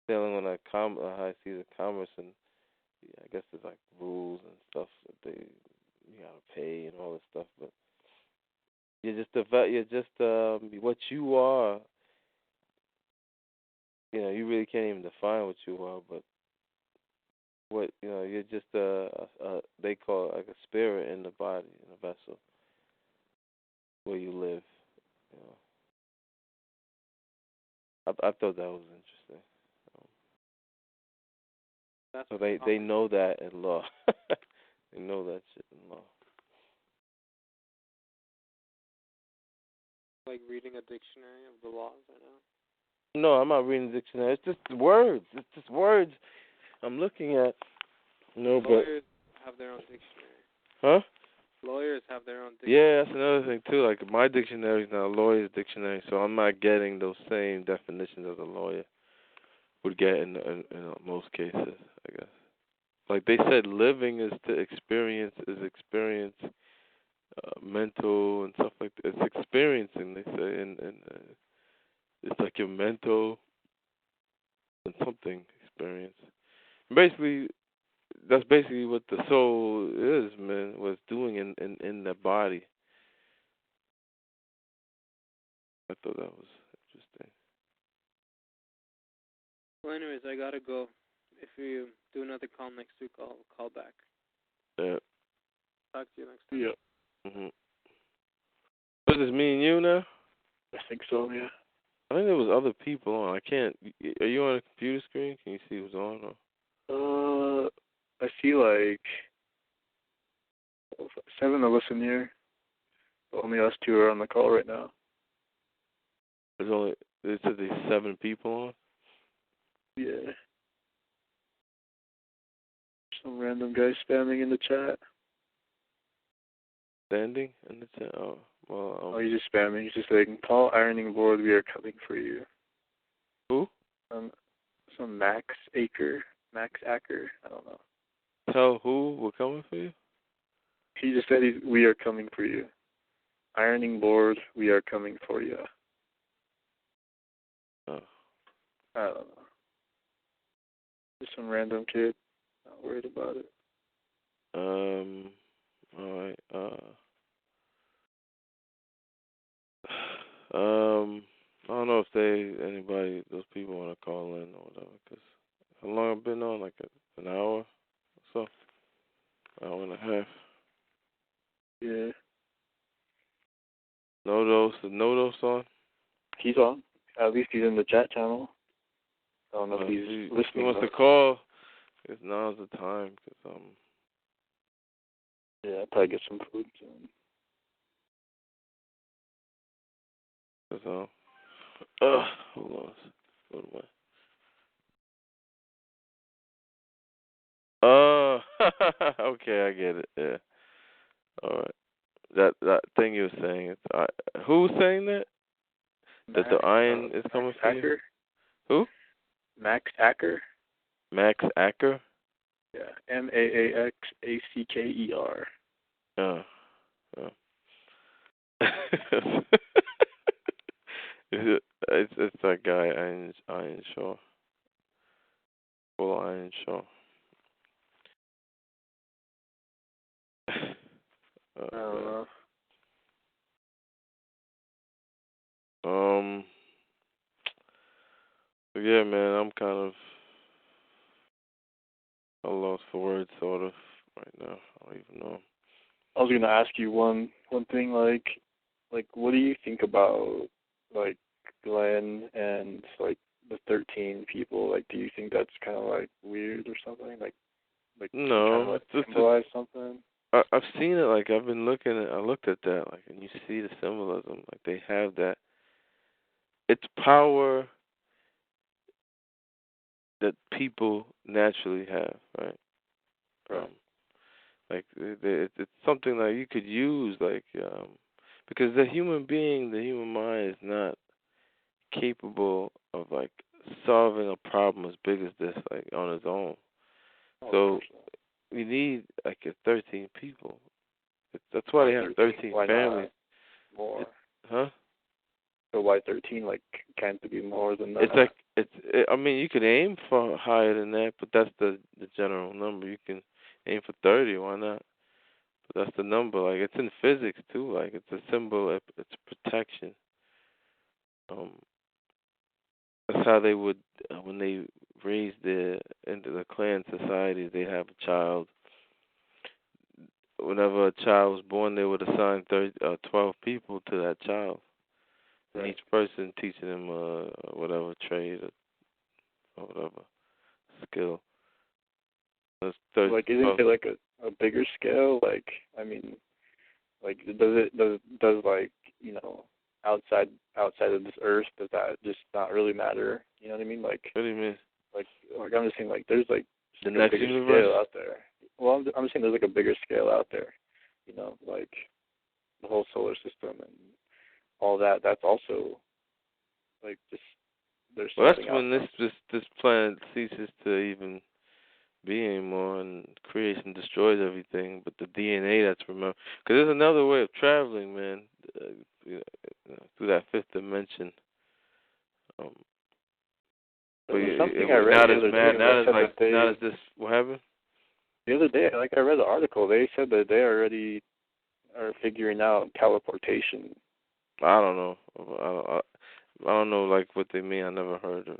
sailing on a high seas of commerce, and I guess there's like rules and stuff that you gotta pay and all this stuff, but you're just what you are. You really can't even define what you are, but what you're just they call it like a spirit in the body, in a vessel where you live. I thought that was interesting. So they know that in law. They know that shit in law. Like reading a dictionary of the laws, I know. No, I'm not reading the dictionary. It's just words. It's just words I'm looking at. No, but lawyers have their own dictionary. Huh? Lawyers have their own dictionary. Yeah, that's another thing too. Like my dictionary is not a lawyer's dictionary, so I'm not getting those same definitions as a lawyer would get in most cases, I guess. Like they said, living is mental and stuff like that. It's experiencing, they say, and it's like your mental and something experience. Basically, that's basically what the soul is, man. What it's doing in the body. I thought that was interesting. Well, anyways, I gotta go. If you do another call next week, I'll call back. Yeah. Talk to you next time. Yeah. Mhm. Is this me and you now? I think so, yeah. I think there was other people on. I can't. Are you on a computer screen? Can you see who's on? Or? I see like 7 of us in here. Only us 2 are on the call right now. It says there's 7 people on. Yeah. Some random guy spamming in the chat. Standing in the chat. Oh, well. He's just spamming. He's just saying, "Call ironing board. We are coming for you." Who? Some Max Acker. I don't know. Tell who we're coming for you? He just said, "We are coming for you." Ironing board. We are coming for you. Oh. I don't know. Just some random kid. Not worried about it. All right. I don't know if those people want to call in or whatever. Cause how long I've been on? Like an hour or so? Hour and a half. Yeah. Nodos on? He's on. At least he's in the chat channel. I don't know if he's listening. He wants to call. Cause now's the time. Cause yeah, I'll probably get some food soon. Cause hold on. What am I? Oh, okay, I get it. Yeah. All right. That thing you were saying. Who's saying that? That the iron is coming for you? Who? Max Acker. Max Acker? Yeah, Maaxacker. Oh. Oh. it's that guy, Iron Shaw. Full Iron Shaw. I don't know. Yeah, man, I'm kind of a loss for words, sort of, right now. I don't even know. I was gonna ask you one thing, like what do you think about like Glenn and like the 13 people? Like, do you think that's kind of like weird or something? Like no, kind of like symbolize something? I've seen it. Like I looked at that. Like, and you see the symbolism. Like they have that. It's power that people naturally have, right? Right. Like it's something that you could use, like because the human mind is not capable of like solving a problem as big as this, like on its own. So we need like 13 people. That's why they have 13 families. More. Huh? So why 13? Like, can't it be more than that? It's like I mean, you could aim for higher than that, but that's the general number. You can aim for 30. Why not? But that's the number. Like it's in physics too. Like it's a symbol. It's protection. That's how they would when they raised into the clan society. They have a child. Whenever a child was born, they would assign 12 people to that child. And each person teaching them whatever trade or whatever skill. Like, isn't it like a bigger scale? Like, I mean, like, does like, you know, outside of this earth, does that just not really matter? You know what I mean? Like, what do you mean? Like I'm just saying, like, there's like the a next bigger universe scale out there. Well, I'm just saying there's like a bigger scale out there. You know, like the whole solar system and all that. That's also like just there's something. That's when this planet ceases to even be anymore, and creation destroys everything. But the DNA that's remembered, because there's another way of traveling, man, through that fifth dimension. There's something I read the other day. Not as this. What happened? The other day, like I read the article, they said that they already are figuring out teleportation. I don't know. I don't know like what they mean. I never heard of.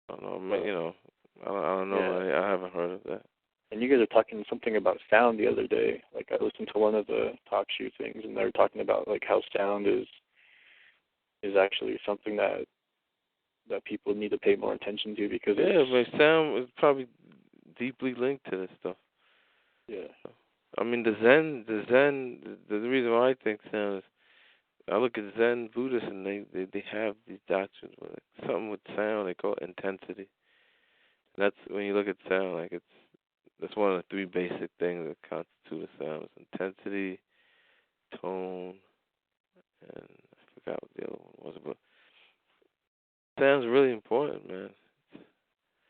I don't know. You know. I don't know. Yeah. I haven't heard of that. And you guys are talking something about sound the other day. Like I listened to one of the talk show things, and they were talking about like how sound is actually something that people need to pay more attention to because but sound is probably deeply linked to this stuff. Yeah. I mean the reason why I think sound is I look at Zen Buddhists and they have these doctrines with it. Something with sound they call it intensity. And that's when you look at sound, like that's one of the three basic things that constitute a sound: is intensity, tone, and I forgot what the other one was, but sound's really important, man.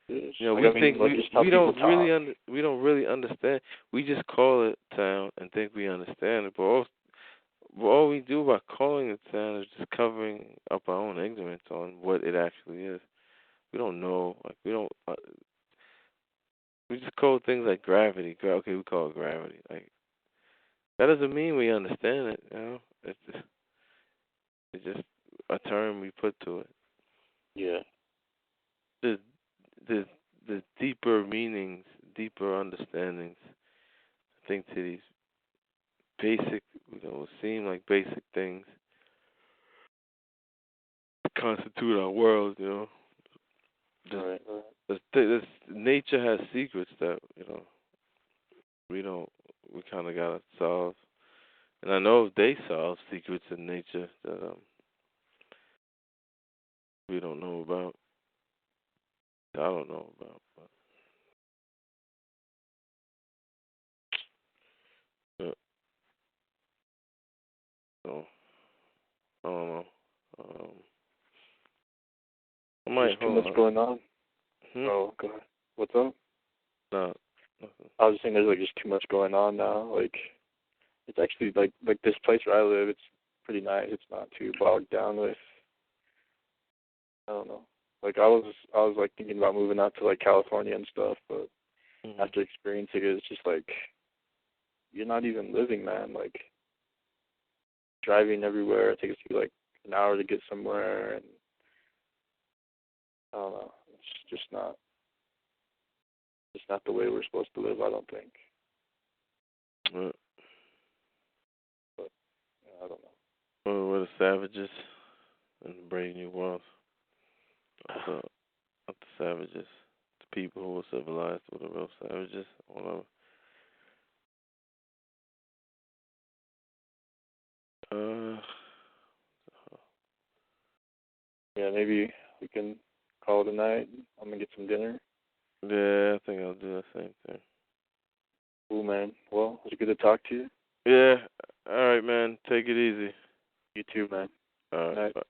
You know, we think we don't really understand. We just call it sound and think we understand it, but all we do by calling it sound is just covering up our own ignorance on what it actually is. We don't know. Like we don't. We just call things like gravity. Okay, we call it gravity. Like that doesn't mean we understand it. You know, it's just a term we put to it. Yeah. The deeper meanings, deeper understandings, I think, to these basic, seem like basic things that constitute our world. Nature has secrets that we kind of gotta solve. And I know they solve secrets in nature that we don't know about. I don't know about. But, So I don't know. I There's might too hold much on. going on. Oh, go ahead. What's up? no, nothing. I was just saying there's like just too much going on now. Like it's actually like this place where I live, it's pretty nice. It's not too bogged down with, I don't know. Like I was like thinking about moving out to like California and stuff, but after experiencing it, it's just like you're not even living, man. Like driving everywhere, it takes you like an hour to get somewhere, and I don't know. It's just not the way we're supposed to live, I don't think. But yeah, I don't know. Well, we're the savages in the brave new world. Not the savages. The people who were civilized were the real savages. Whatever. Yeah, maybe we can call it a night. I'm gonna get some dinner. Yeah, I think I'll do the same thing. Cool, man. Well, it was good to talk to you. Yeah. All right, man. Take it easy. You too, man. All right. Night. Bye.